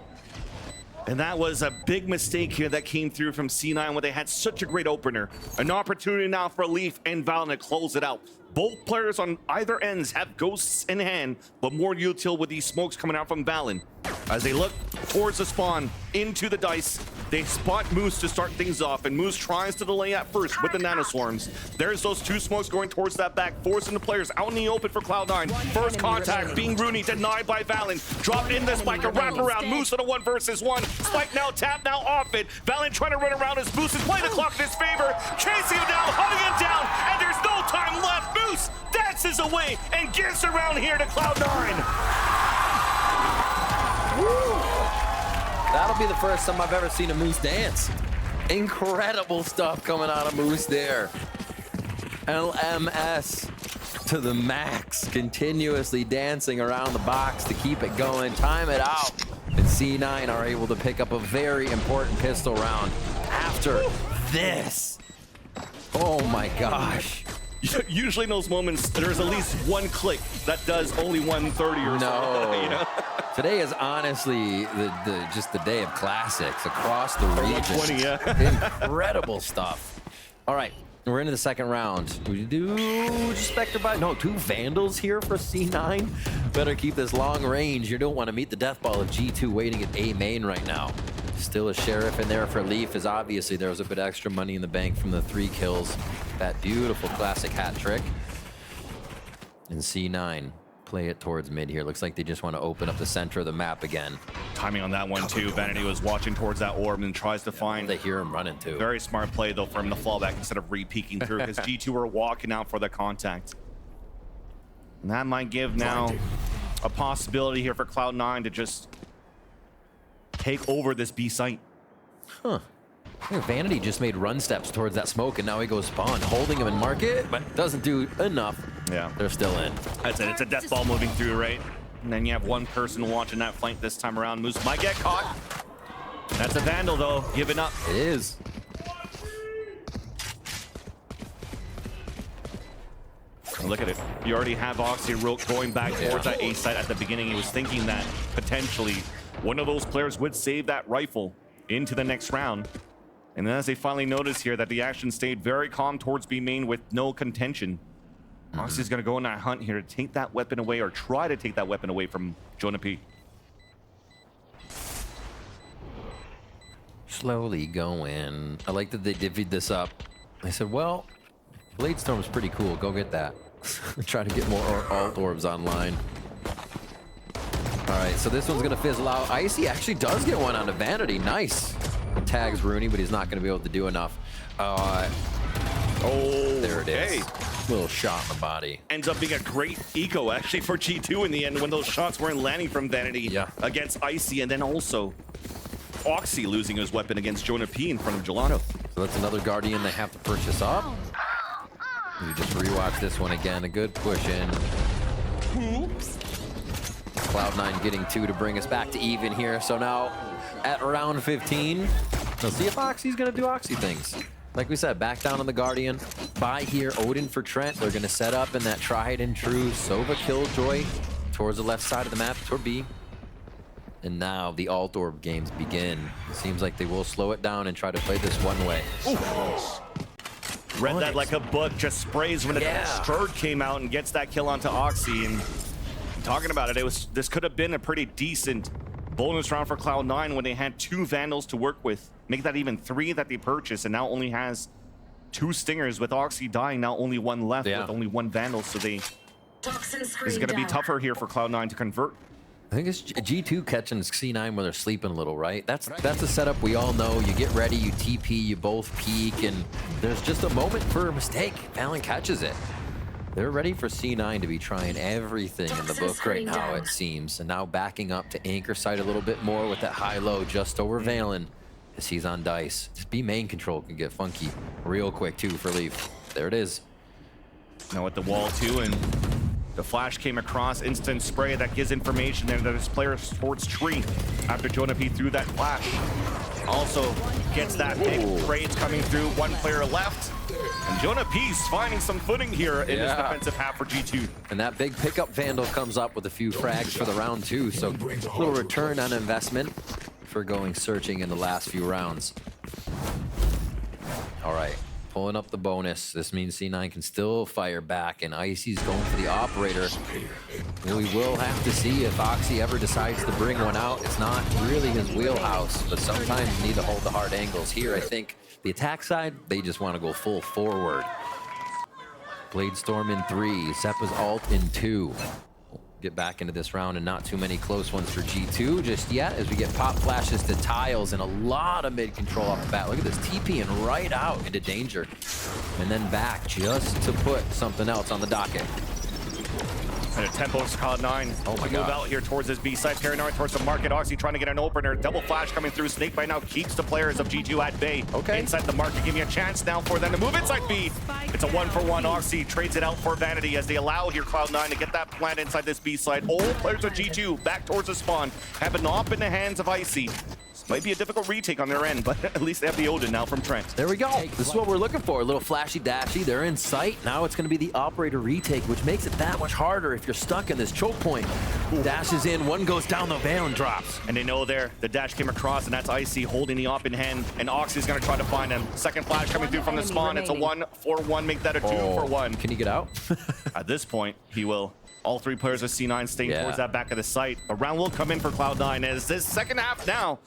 And that was a big mistake here that came through from C9 when they had such a great opener. An opportunity now for Leaf and Valorant to close it out. Both players on either ends have ghosts in hand, but more util with these smokes coming out from Valen. As they look towards the spawn, into the dice, they spot Moose to start things off, and Moose tries to delay at first with the nanoswarms. There's those 2 smokes going towards that back, forcing the players out in the open for Cloud9. First contact being Rooney, denied by Valen. Dropped in the spike, a wraparound. Moose on a 1 versus 1. Spike now tapped, now off it. Valen trying to run around as Moose is playing the clock in his favor. Chasing him down, hunting him down, and there's no time left. Moose dances away and gets around here to Cloud9. That'll be the first time I've ever seen a Moose dance. Incredible stuff coming out of Moose there. LMS to the max, continuously dancing around the box to keep it going, time it out. And C9 are able to pick up a very important pistol round after this. Oh my gosh. Usually in those moments, there's at least 1 click that does only 130 or so. No. You know? Today is honestly just the day of classics across the region. 120, yeah. Incredible stuff. All right, we're into the second round. We do Spectre by no 2 Vandals here for C9. Better keep this long range. You don't want to meet the death ball of G2 waiting at A main right now. Still a Sheriff in there for Leaf, as obviously there was a bit extra money in the bank from the 3 kills. That beautiful classic hat trick. And C9 play it towards mid here. Looks like they just want to open up the center of the map again. Timing on that one too. Vanity was watching towards that orb and tries to find. They hear him running too. Very smart play though for him to fall back instead of re-peeking through, because G2 were walking out for the contact. And that might give now a possibility here for Cloud9 to just take over this B site. Huh. I think Vanity just made run steps towards that smoke, and now he goes spawn, holding him in market, but doesn't do enough. Yeah. They're still in. That's it. It's a death ball moving through, right? And then you have 1 person watching that flank this time around. Moose might get caught. That's a Vandal, though, giving up. It is. And look at it. You already have Oxy going back towards that A site at the beginning. He was thinking that potentially one of those players would save that rifle into the next round. And then as they finally notice here that the action stayed very calm towards B main with no contention, Oxy's going to go on that hunt here to take that weapon away, or try to take that weapon away from Jonah P. Slowly going. I like that they divvied this up. They said, well, Blade Storm's pretty cool. Go get that. Try to get more alt orbs online. All right, so this one's going to fizzle out. Icy actually does get one onto Vanity. Nice. Tags Rooney, but he's not going to be able to do enough. Oh, there it is. Little shot in the body. Ends up being a great eco, actually, for G2 in the end when those shots weren't landing from Vanity against Icy, and then also Oxy losing his weapon against Jonah P in front of Gelato. So that's another Guardian they have to purchase up. You just rewatch this one again. A good push in. Oops. Cloud9 getting 2 to bring us back to even here. So now at round 15, we'll see if Oxy's going to do Oxy things. Like we said, back down on the Guardian. By here, Odin for Trent. They're going to set up in that tried and true Sova Killjoy towards the left side of the map, toward B. And now the alt orb games begin. It seems like they will slow it down and try to play this one way. Read that like a book, just sprays when a Strode came out and gets that kill onto Oxy. And talking about it, this could have been a pretty decent bonus round for Cloud9 when they had 2 Vandals to work with. Make that even 3 that they purchased, and now only has 2 Stingers with Oxy dying, now only 1 left with only 1 Vandal, so this is going to be tougher here for Cloud9 to convert. I think it's G2 catching C9 when they're sleeping a little, right? That's a setup we all know. You get ready, you TP, you both peek, and there's just a moment for a mistake. Valorant catches it. They're ready for C9 to be trying everything in the book right now, it seems. And now backing up to anchor side a little bit more with that high-low just over Valen as he's on dice. Just B main control can get funky real quick, too, for Leaf. There it is. Now at the wall, too, and the flash came across, instant spray that gives information and there's players towards tree after Jonah P threw that flash. Also gets that big trades coming through, 1 player left. And Jonah P's finding some footing here in his defensive half for G2. And that big pickup Vandal comes up with a few frags for the round 2, so a little return on investment for going searching in the last few rounds. All right. Pulling up the bonus. This means C9 can still fire back, and Icy's going for the operator. We will have to see if Oxy ever decides to bring one out. It's not really his wheelhouse, but sometimes you need to hold the hard angles. Here, I think the attack side, they just want to go full forward. Blade Storm in 3, Seppa's ult in 2. Get back into this round, and not too many close ones for G2 just yet as we get pop flashes to tiles and a lot of mid control off the bat. Look at this, TPing right out into danger and then back just to put something else on the docket. And a tempo for Cloud9. Oh my God. Move out here towards this B side. Paranoid towards the market. Oxy trying to get an opener. Double flash coming through. Snake by now keeps the players of G2 at bay. Okay. Inside the market, giving a chance now for them to move inside B. It's a 1-for-1. Oxy trades it out for Vanity as they allow here Cloud9 to get that plant inside this B side. All players of G2 back towards the spawn. Have an op in the hands of Icy. Might be a difficult retake on their end, but at least they have the Odin now from Trent. There we go. This is what we're looking for. A little flashy dashy. They're in sight. Now it's going to be the operator retake, which makes it that much harder if you're stuck in this choke point. Dashes in, one goes down, the Valen drops. And they know there, the dash came across, and that's Icy holding the op in hand, and Oxy's going to try to find him. Second flash coming through from the spawn. It's a 1-for-1, make that a 2-for-1. Can he get out? At this point, he will. All 3 players of C9 staying towards that back of the site. A round will come in for Cloud9 as this second half now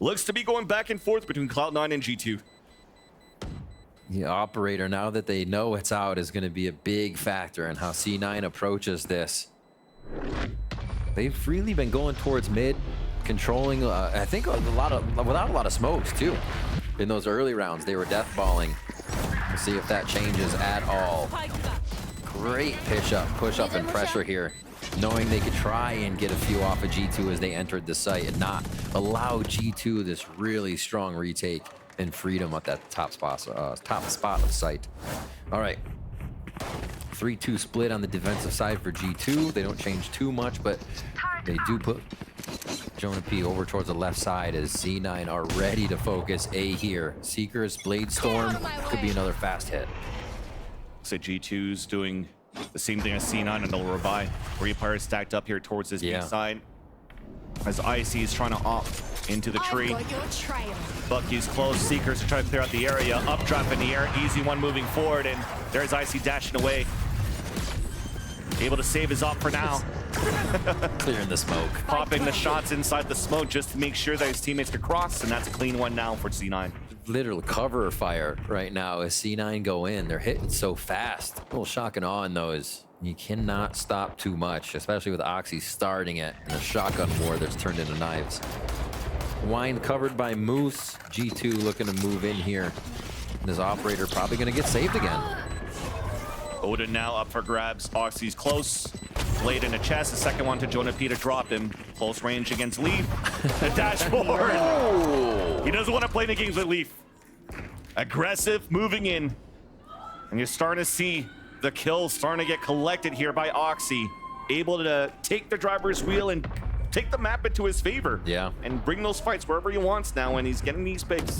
looks to be going back and forth between Cloud9 and G2. The operator, now that they know it's out, is going to be a big factor in how C9 approaches this. They've really been going towards mid, controlling, I think, without a lot of smokes, too. In those early rounds, they were deathballing. We'll see if that changes at all. Great push up and pressure here, knowing they could try and get a few off of G2 as they entered the site and not allow G2 this really strong retake and freedom at that top spot of site. All right, 3-2 split on the defensive side for G2. They don't change too much, but they do put Jonah P over towards the left side as C9 are ready to focus A here. Seekers, Blade Storm, could be another fast hit. So G2's doing the same thing as C9 and they'll revive. 3 players stacked up here towards this B side. As Icy is trying to opt into the tree. Bucky's close. Seekers are trying to clear out the area. Updraft in the air. Easy one moving forward. And there's Icy dashing away. Able to save his op for now. Clearing the smoke. Popping the shots inside the smoke just to make sure that his teammates could cross. And that's a clean one now for C9. Literal cover fire right now as C9 go in. They're hitting so fast. A little shocking on though is you cannot stop too much, especially with Oxy starting it in a shotgun war that's turned into knives. Wine covered by Moose. G2 looking to move in here. And his operator probably going to get saved again. Odin now up for grabs. Oxy's close. Blade in the chest. The second one to Jonah P to drop him. Close range against Leaf. The dashboard. Oh. He doesn't want to play the games with Leaf. Aggressive, moving in. And you're starting to see the kills starting to get collected here by Oxy. Able to take the driver's wheel and take the map into his favor. Yeah. And bring those fights wherever he wants now, and he's getting these picks.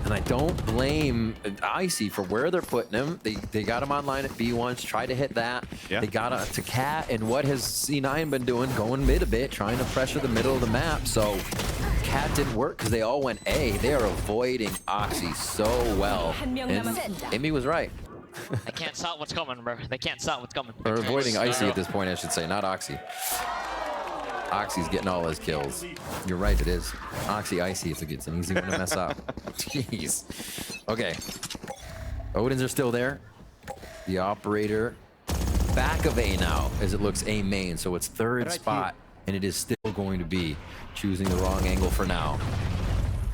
And I don't blame Icy for where they're putting him. They got him online at B once, try to hit that. Yeah. They got to Cat, and what has C9 been doing? Going mid a bit, trying to pressure the middle of the map. So Cat didn't work because they all went A. They are avoiding Oxy so well. And Amy was right. They can't stop what's coming, bro. They can't stop what's coming. Or avoiding Icy at this point, I should say, not Oxy. Oxy's getting all his kills. You're right, it is. Oxy, Icy, it's an easy one to mess up. Jeez. Okay. Odins are still there. The operator back of A now, as it looks A main, so it's third spot, and it is still going to be choosing the wrong angle for now.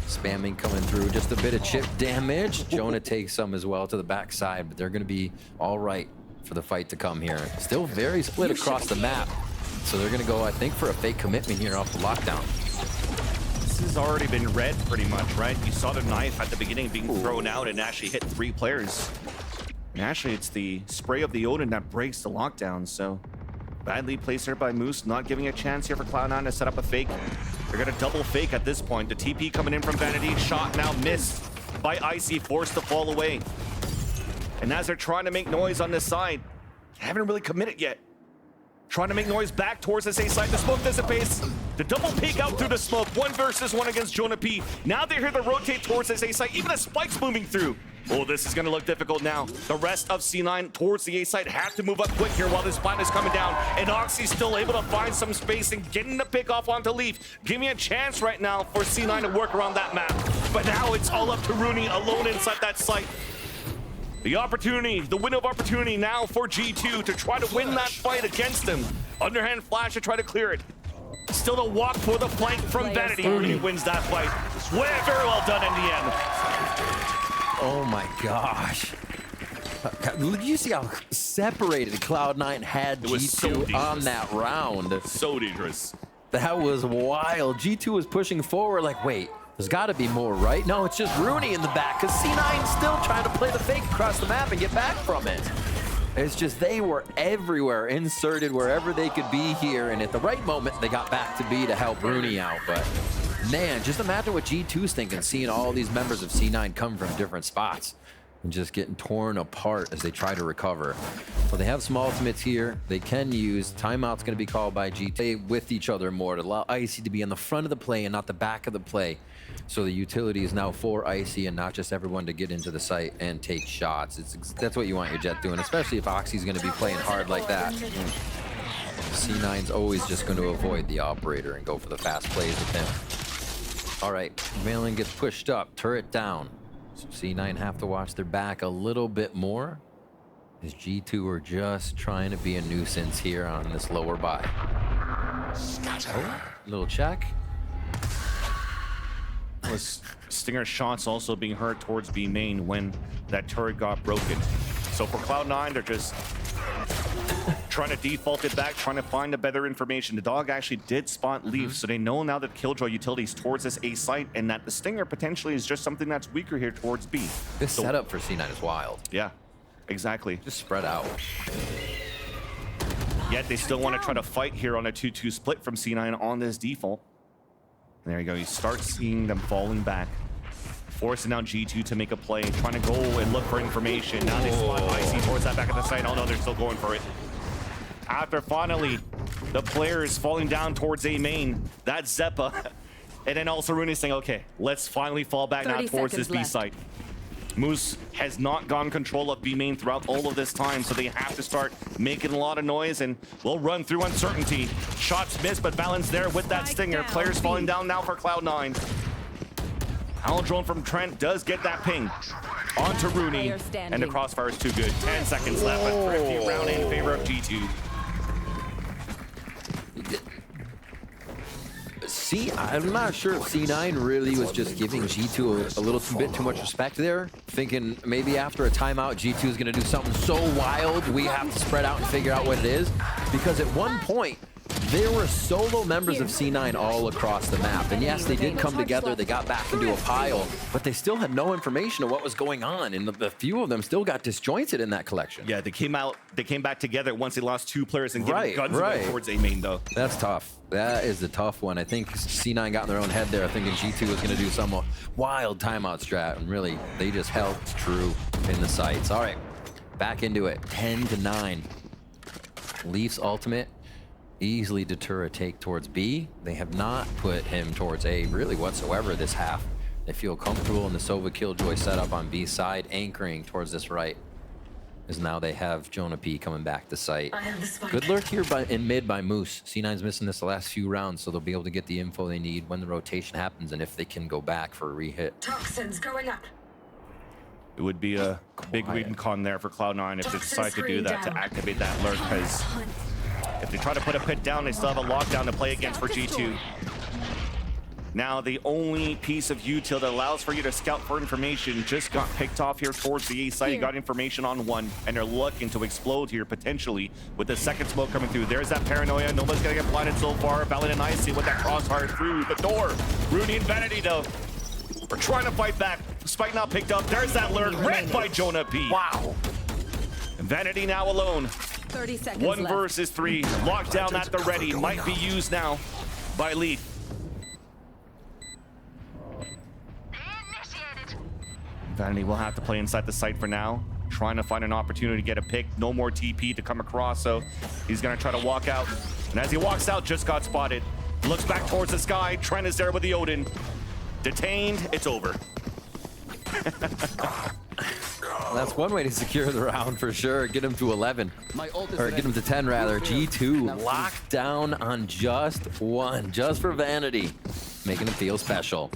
Spamming coming through, just a bit of chip damage. Jonah takes some as well to the backside, but they're going to be all right for the fight to come here. Still very split across the map. So they're going to go, I think, for a fake commitment here off the lockdown. This has already been read pretty much, right? You saw the knife at the beginning being thrown out and actually hit 3 players. And actually, it's the spray of the Odin that breaks the lockdown. So badly placed there by Moose, not giving a chance here for Cloud9 to set up a fake. They're going to double fake at this point. The TP coming in from Vanity. Shot now missed by Icy, forced to fall away. And as they're trying to make noise on this side, they haven't really committed yet. Trying to make noise back towards this A side. The smoke dissipates. The double peek out through the smoke. 1 versus 1 against Jonah P. Now they're here to rotate towards this A side. Even the spike's moving through. Oh, this is going to look difficult now. The rest of C9 towards the A side have to move up quick here while this plant is coming down. And Oxy's still able to find some space and getting the pick off onto Leaf. Give me a chance right now for C9 to work around that map. But now it's all up to Rooney alone inside that site. The opportunity, the window of opportunity now for G2 to try to win that fight against him. Underhand flash to try to clear it. Still to walk for the flank from Vanity. Rooney wins that fight. Very well done in the end. Oh my gosh. Did you see how separated Cloud9 had G2 on that round? So dangerous. That was wild. G2 was pushing forward like, wait, there's got to be more, right? No, it's just Rooney in the back because C9's still trying to play the fake across the map and get back from it. It's just they were everywhere, inserted wherever they could be here, and at the right moment, they got back to B to help Rooney out. But man, just imagine what G2's thinking, seeing all these members of C9 come from different spots and just getting torn apart as they try to recover. So they have some ultimates here. They can use. Timeout's going to be called by G2 with each other more to allow Icy to be in the front of the play and not the back of the play. So the utility is now for Icy and not just everyone to get into the site and take shots. That's what you want your Jet doing, especially if Oxy's going to be playing hard like that. C9's always just going to avoid the operator and go for the fast plays with him. All right, Malin gets pushed up, turret down. So C9 have to watch their back a little bit more as G2 are just trying to be a nuisance here on this lower buy. Oh, little check. Was Stinger shots also being heard towards B main when that turret got broken. So for Cloud9, they're just trying to default it back, trying to find a better information. The dog actually did spot Leaf, so they know now that Killjoy utilities towards this A site and that the Stinger potentially is just something that's weaker here towards B. This setup for C9 is wild. Yeah, exactly. Just spread out. Yet they still want to try to fight here on a 2-2 split from C9 on this default. There you go, you start seeing them falling back. Forcing now G2 to make a play, trying to go and look for information. Now they spot Icy towards that back of the site. Oh no, they're still going for it. After finally the players falling down towards A main, that's Zeppa. And then also Rooney saying, okay, let's finally fall back now towards this B site. Moose has not gotten control of B main throughout all of this time, so they have to start making a lot of noise and will run through uncertainty. Shots missed, but Valent's there with that Stinger. Players falling down now for Cloud9. Owl drone from Trent does get that ping onto Rooney, and the crossfire is too good. 10 seconds left, a thrifty round in favor of G2. I'm not sure if C9 really was just giving G2 a little bit too much respect there, thinking maybe after a timeout, G2 is going to do something so wild, we have to spread out and figure out what it is. Because at one point, there were solo members of C9 all across the map. And yes, they did come together, they got back into a pile, but they still had no information of what was going on. And the few of them still got disjointed in that collection. Yeah, they came back together once they lost 2 players and gave guns towards A main though. That's tough. That is a tough one. I think C9 got in their own head there, thinking G2 was going to do some wild timeout strat, and really, they just held true in the sights. All right, back into it, 10-9. Leafs ultimate easily deter a take towards B. They have not put him towards A really whatsoever this half. They feel comfortable in the Sova Killjoy setup on B side, anchoring towards this right. As now they have Jonah P coming back to site. Good lurk here in mid by Moose. C9's missing this the last few rounds, so they'll be able to get the info they need when the rotation happens and if they can go back for a re-hit. Toxins going up. It would be a big win con there for Cloud9 if they decide to do that, to activate that lurk, because if they try to put a pit down, they still have a lockdown to play against for G2. Now, the only piece of util that allows for you to scout for information just got picked off here towards the A site. You got information on 1, and they're looking to explode here potentially with the second smoke coming through. There's that paranoia. Nobody's gonna get blinded so far. Valorant and Icy with that crossfire through the door. Rooney and Vanity, though, are trying to fight back. Spike not picked up. There's that lurk. Read by Jonah P. Wow. And Vanity now alone. 30 seconds 1 left. versus 3. Lockdown at the ready. Might be used now by Leaf. Vanity will have to play inside the site for now, trying to find an opportunity to get a pick. No more TP to come across, so he's going to try to walk out. And as he walks out, just got spotted. Looks back towards the sky. Trent is there with the Odin. Detained. It's over. That's one way to secure the round for sure. Get him to 11. Or get him to 10 rather. G2 locked down on just 1, just for Vanity. Making him feel special.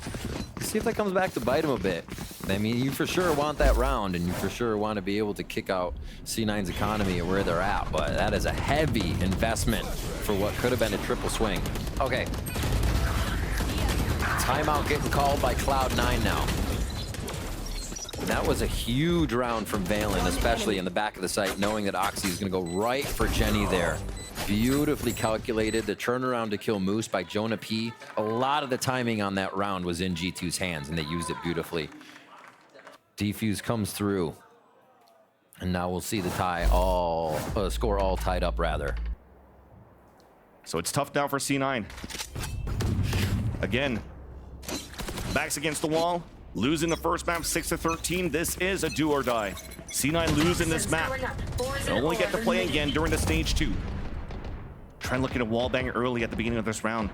See if that comes back to bite him a bit. I mean, you for sure want that round, and you for sure want to be able to kick out C9's economy at where they're at, but that is a heavy investment for what could have been a triple swing. Okay. Timeout getting called by Cloud9 now. That was a huge round from Valen, especially in the back of the site, knowing that Oxy is going to go right for Jenny there. Beautifully calculated. The turnaround to kill Moose by Jonah P. A lot of the timing on that round was in G2's hands, and they used it beautifully. Defuse comes through. And now we'll see the score all tied up, rather. So it's tough now for C9. Again, backs against the wall. Losing the first map 6-13. This is a do or die. C9 losing this map. They only get to play again during the stage 2. Trent looking to wallbang early at the beginning of this round.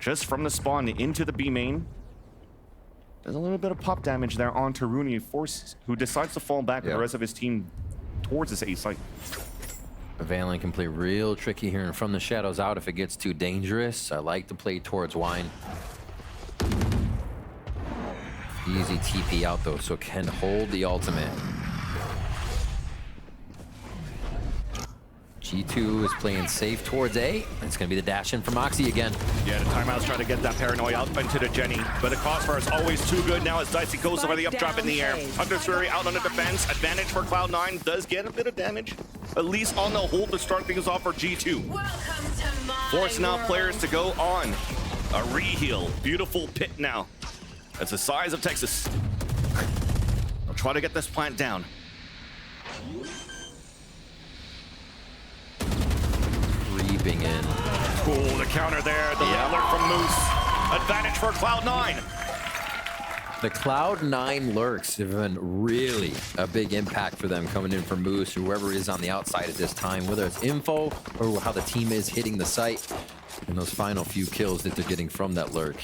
Just from the spawn into the B main. There's a little bit of pop damage there onto Rooney, who decides to fall back with the rest of his team towards this A site. Valen can play real tricky here and from the shadows out if it gets too dangerous. I like to play towards Wine. Easy TP out though, so can hold the ultimate. G2 is playing safe towards A. It's going to be the dash in from Oxy again. Yeah, the timeout's trying to get that paranoia out into the Jenny, but the crossfire is always too good now as Dicey goes over the updrap in the air. Hunter's Fury out on the defense. Advantage for Cloud9. Does get a bit of damage, at least on the hold to start things off for G2. Force now players to go on a re-heal. Beautiful pit now. That's the size of Texas. I'll try to get this plant down. Creeping in. Oh, the counter there. The alert from Moose. Advantage for Cloud9. The Cloud9 lurks have been really a big impact for them coming in from Moose, whoever is on the outside at this time, whether it's info or how the team is hitting the site and those final few kills that they're getting from that lurk.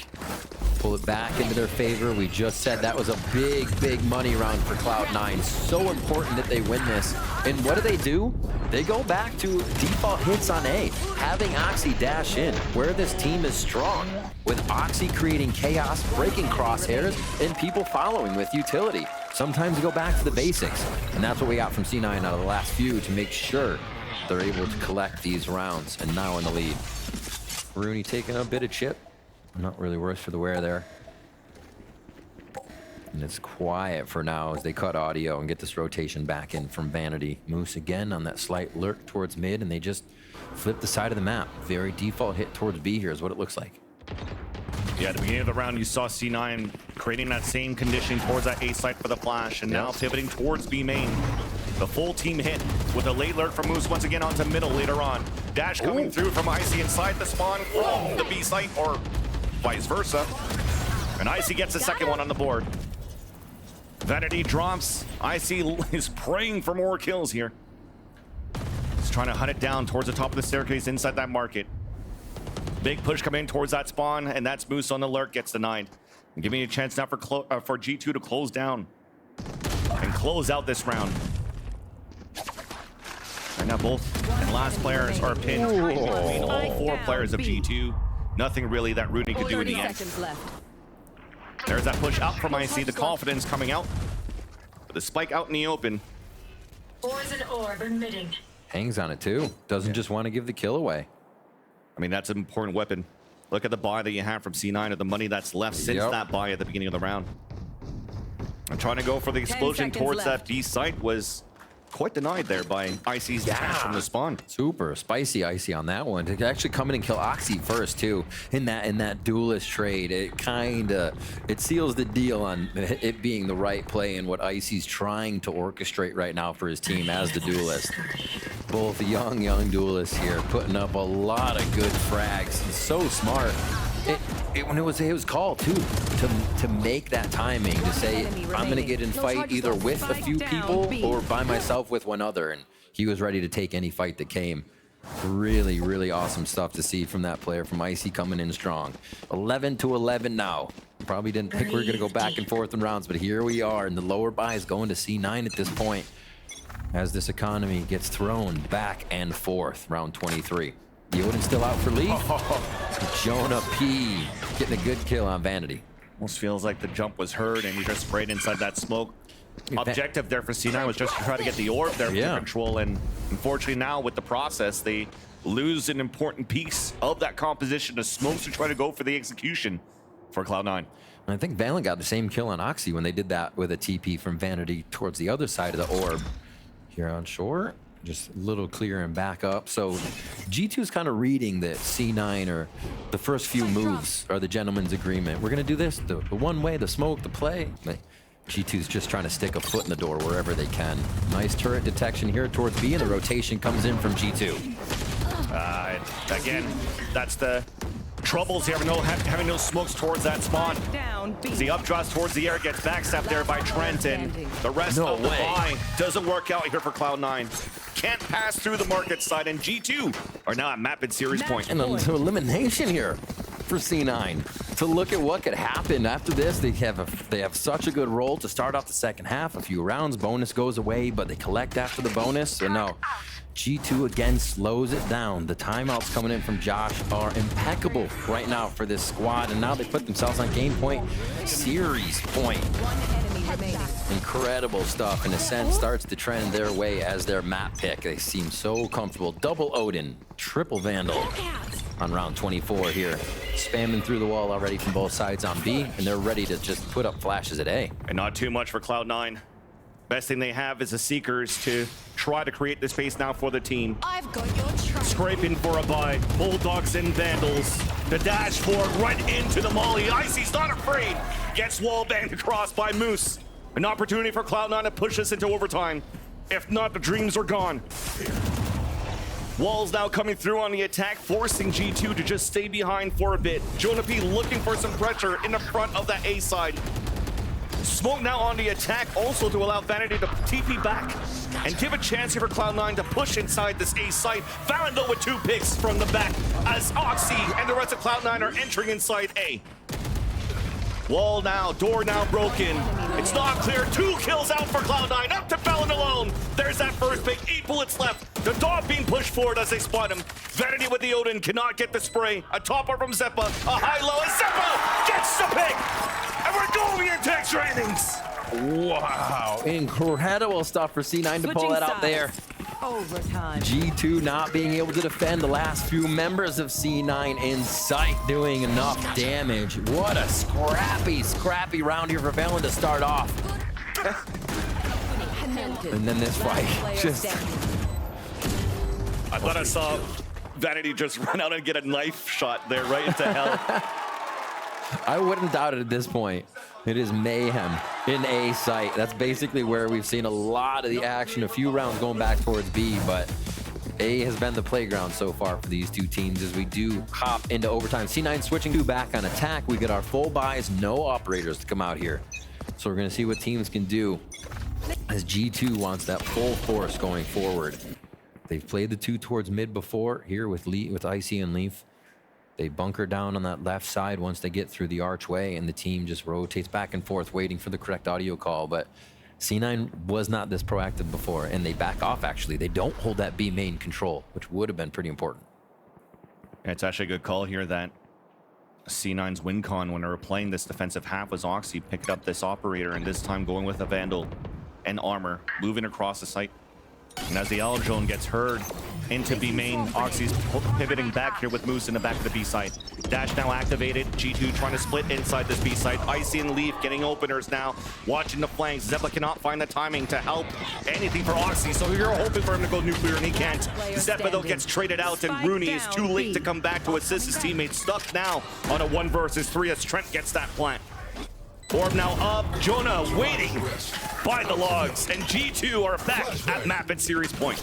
Pull it back into their favor. We just said that was a big, big money round for Cloud9. So important that they win this. And what do? They go back to default hits on A, having Oxy dash in, where this team is strong, with Oxy creating chaos, breaking crosshairs, and people following with utility. Sometimes go back to the basics, and that's what we got from C9 out of the last few to make sure they're able to collect these rounds, and now in the lead. Rooney taking a bit of chip. Not really worse for the wear there. And it's quiet for now as they cut audio and get this rotation back in from Vanity. Moose again on that slight lurk towards mid, and they just flip the side of the map. Very default hit towards B here is what it looks like. Yeah, at the beginning of the round, you saw C9 creating that same condition towards that A site for the flash, and now pivoting towards B main. The full team hit with a late lurk from Moose once again onto middle later on. Dash coming through from Icy inside the spawn from the B site, or vice versa. And Icy gets the second one on the board. Vanity drops. Icy is praying for more kills here. He's trying to hunt it down towards the top of the staircase inside that market. Big push coming in towards that spawn, and that's Moose on the lurk, gets denied. And giving a chance now for G2 to close down and close out this round. Right now, both and last players are pinned between all four players of G2. Nothing really that Rooney could do in the end. There's that push out from Icy, the confidence coming out. With the spike out in the open. Poison orb emitting. Hangs on it too. Doesn't just want to give the kill away. I mean, that's an important weapon. Look at the buy that you have from C9 or the money that's left since that buy at the beginning of the round. And trying to go for the explosion towards that B site was quite denied there by Icy's dash from the spawn. Super spicy Icy on that one. To actually come in and kill Oxy first too. In that duelist trade, it seals the deal on it being the right play and what Icy's trying to orchestrate right now for his team as the duelist. Both young duelists here putting up a lot of good frags. It's so smart. When it was called too to make that timing to say I'm gonna get in fight either with a few people or by myself with one other, and he was ready to take any fight that came. Really awesome stuff to see from that player from Icy coming in strong. 11-11 now. Probably didn't think we were gonna go back and forth in rounds, but here we are, and the lower buy is going to C9 at this point as this economy gets thrown back and forth. Round 23. Yoden's still out for lead. Jonah P getting a good kill on Vanity. Almost feels like the jump was heard and he just sprayed inside that smoke. Objective there for C9 was just to try to get the orb there for control, and unfortunately now with the process, they lose an important piece of that composition of smokes to try to go for the execution for Cloud9. I think Valen got the same kill on Oxy when they did that with a TP from Vanity towards the other side of the orb. Here on shore, just a little clear and back up. So G2's kind of reading that C9 or the first few moves are the gentleman's agreement. We're going to do this, the one way, the smoke, the play. G2's just trying to stick a foot in the door wherever they can. Nice turret detection here towards B, and the rotation comes in from G2. Again, that's the troubles here, having no smokes towards that spawn. The updraws towards the air gets backstabbed there by Trent, and the rest of the buy doesn't work out here for Cloud9. Can't pass through the market side, and G2 are now at map and series point. And to elimination here for C9. To look at what could happen after this, they have such a good roll to start off the second half. A few rounds, bonus goes away, but they collect after the bonus. So no, G2 again slows it down. The timeouts coming in from Josh are impeccable right now for this squad, and now they put themselves on game point, series point. Incredible stuff, and Ascent starts to trend their way as their map pick. They seem so comfortable. Double Odin, triple Vandal on round 24 here. Spamming through the wall already from both sides on B, and they're ready to just put up flashes at A. And not too much for Cloud9. Best thing they have is the Seekers to try to create the space now for the team. I've got your track. Scraping for a buy. Bulldogs and Vandals. The dash forward right into the molly. Icy's not afraid. Gets wall banged across by Moose. An opportunity for Cloud9 to push us into overtime. If not, the dreams are gone. Walls now coming through on the attack, forcing G2 to just stay behind for a bit. Jonah P looking for some pressure in the front of that A side. Smoke now on the attack, also to allow Vanity to TP back and give a chance here for Cloud9 to push inside this A site. Valorant though with 2 picks from the back as Oxy and the rest of Cloud9 are entering inside A. Wall now, door now broken. It's not clear. 2 kills out for Cloud9. Up to Felon alone. There's that first pick. 8 bullets left. The dog being pushed forward as they spot him. Vanity with the Odin cannot get the spray. A topper from Zeppa. A high-low. And Zeppa gets the pick. And we're going into extra innings. Wow, incredible stuff for C9 to pull that out there. Overtime. G2 not being able to defend the last few members of C9 in sight, doing enough damage. What a scrappy round here for Valorant to start off. And then this fight, just... I thought I saw Vanity just run out and get a knife shot there right into hell. I wouldn't doubt it at this point. It is mayhem in A site. That's basically where we've seen a lot of the action, a few rounds going back towards B, but A has been the playground so far for these two teams as we do hop into overtime. C9 switching to back on attack. We get our full buys, no operators to come out here. So we're gonna see what teams can do as G2 wants that full force going forward. They've played the two towards mid before here with Icy and Leaf. They bunker down on that left side once they get through the archway, and the team just rotates back and forth waiting for the correct audio call. But C9 was not this proactive before, and they back off actually. They don't hold that B main control, which would have been pretty important. Yeah, it's actually a good call here that C9's win con when they were playing this defensive half was Oxy picked up this operator, and this time going with a Vandal and armor, moving across the site. And as the L drone gets heard into B main, Oxy's pivoting back here with Moose in the back of the B side. Dash now activated. G2 trying to split inside this B side. Icy and Leaf getting openers now, watching the flanks. Zeppa cannot find the timing to help anything for Oxy, so you're hoping for him to go nuclear, and he can't. Zeppa though gets traded out, and Rooney is too late to come back to assist his teammates. Stuck now on a 1 versus 3 as Trent gets that plant. Orb now up. Jonah waiting by the logs, and G2 are back at map at series point.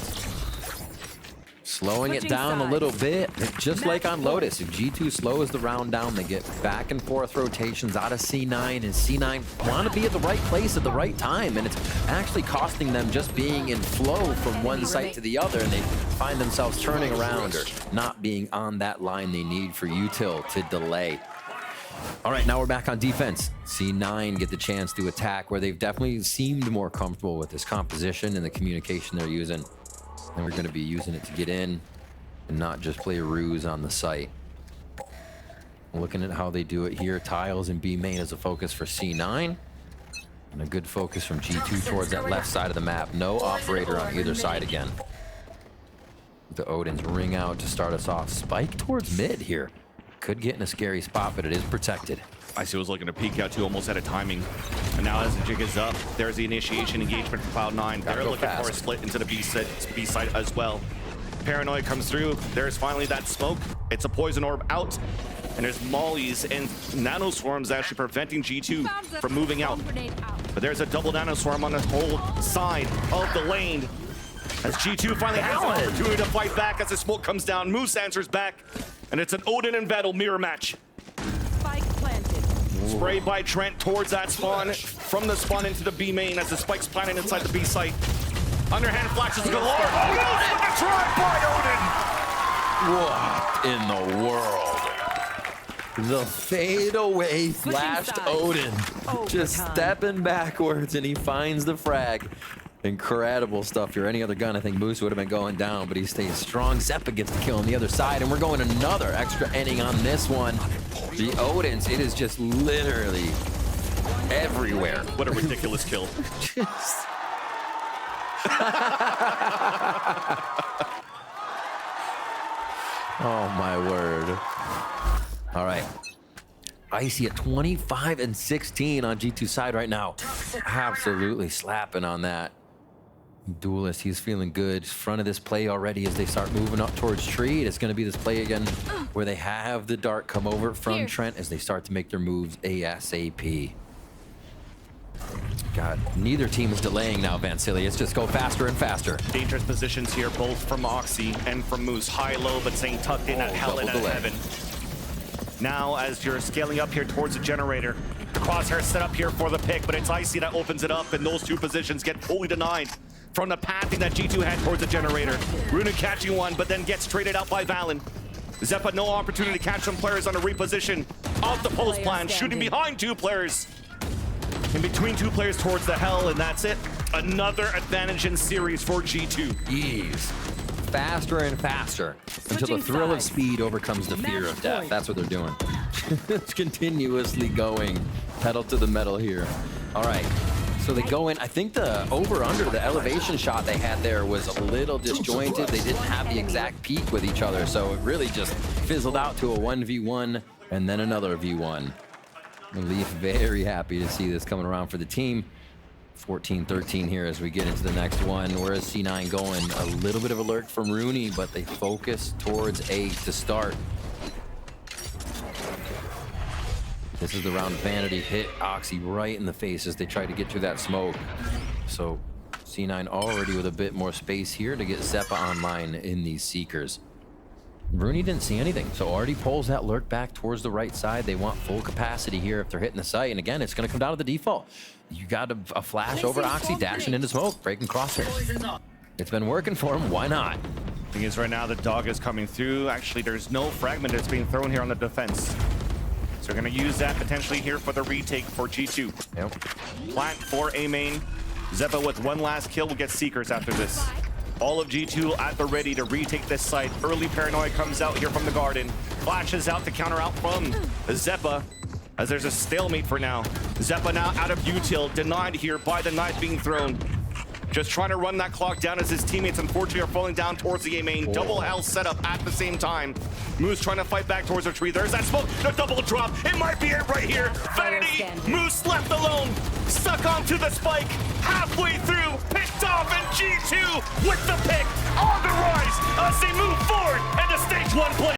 Slowing it down a little bit, just like on Lotus. If G2 slows the round down, they get back and forth rotations out of C9, and C9 want to be at the right place at the right time, and it's actually costing them just being in flow from one site to the other, and they find themselves turning around or not being on that line they need for util to delay. All right, now we're back on defense. C9 get the chance to attack where they've definitely seemed more comfortable with this composition and the communication they're using. And we're going to be using it to get in and not just play a ruse on the site. Looking at how they do it here, tiles and B main as a focus for C9. And a good focus from G2 towards that left side of the map. No operator on either side again. The Odins ring out to start us off. Spike towards mid here. Could get in a scary spot, but it is protected. Icy was looking to peek out too, almost out of timing. And now as the jig is up, there's the initiation engagement from Cloud9. They're looking for a split into the B side as well. Paranoid comes through. There's finally that smoke. It's a poison orb out. And there's mollies and nano swarms actually preventing G2 from moving out. But there's a double nano swarm on the whole side of the lane. As G2 finally has an opportunity to fight back as the smoke comes down. Moose answers back. And it's an Odin and Vettel mirror match. Spike planted. Sprayed by Trent towards that spawn, from the spawn into the B main as the spike's planted inside the B site. Underhand flashes galore. Oh no, the try by What in the world? The fadeaway flashed Odin. Just stepping backwards, and he finds the frag. Incredible stuff here. Any other gun, I think Moose would have been going down, but he stays strong. Zeppa gets the kill on the other side, and we're going another extra inning on this one. The Odins, it is just literally everywhere. What a ridiculous kill. Just... Oh my word. All right. Icy at 25 and 16 on G2 side right now. Absolutely slapping on that. Duelist, he's feeling good. Front of this play already as they start moving up towards tree. It's going to be this play again where they have the dart come over from Trent as they start to make their moves ASAP. God, neither team is delaying now, Vansili. It's just go faster and faster. Dangerous positions here, both from Oxy and from Moose. High-low, but staying tucked in at hell and at heaven. Now, as you're scaling up here towards the generator, the crosshair set up here for the pick, but it's Icy that opens it up, and those two positions get fully denied from the pathing that G2 had towards the generator. Runa catching one, but then gets traded out by Valen. Zeppa, no opportunity to catch some players on a reposition off the post plan, shooting behind two players. In between two players towards the hell, and that's it. Another advantage in series for G2. Ease. Faster and faster until the thrill of speed overcomes the fear of death. That's what they're doing. It's continuously going pedal to the metal here. All right, So they go in. I think the over-under, the elevation shot they had there was a little disjointed. They didn't have the exact peak with each other, so it really just fizzled out to a 1v1 and then another v1. Leaf very happy to see this coming around for the team. 14-13 here as we get into the next one. Whereas C9 going? A little bit of a lurk from Rooney, but they focus towards A to start. This is the round Vanity hit Oxy right in the face as they try to get through that smoke. So C9 already with a bit more space here to get Zeppa online in these Seekers. Rooney didn't see anything, so already pulls that lurk back towards the right side. They want full capacity here if they're hitting the site. And again, it's going to come down to the default. You got a flash over Oxy, dashing into smoke, breaking crosshairs. It's been working for him. Why not? Thing is, right now the dog is coming through. Actually, there's no fragment that's being thrown here on the defense. So they're going to use that potentially here for the retake for G2. Yep. Plant for A main. Zeppa with one last kill will get Seekers after this. All of G2 at the ready to retake this site. Early Paranoia comes out here from the garden. Flashes out to counter out from Zeppa, as there's a stalemate for now. Zeppa now out of util, denied here by the knife being thrown. Just trying to run that clock down as his teammates unfortunately are falling down towards the A main. Double L setup at the same time. Moose trying to fight back towards the tree. There's that smoke, the double drop. It might be it right here. Vanity, Moose left alone. Stuck onto the spike. Halfway through, picked off, and G2 with the pick on the rise as they move forward into stage 1 play.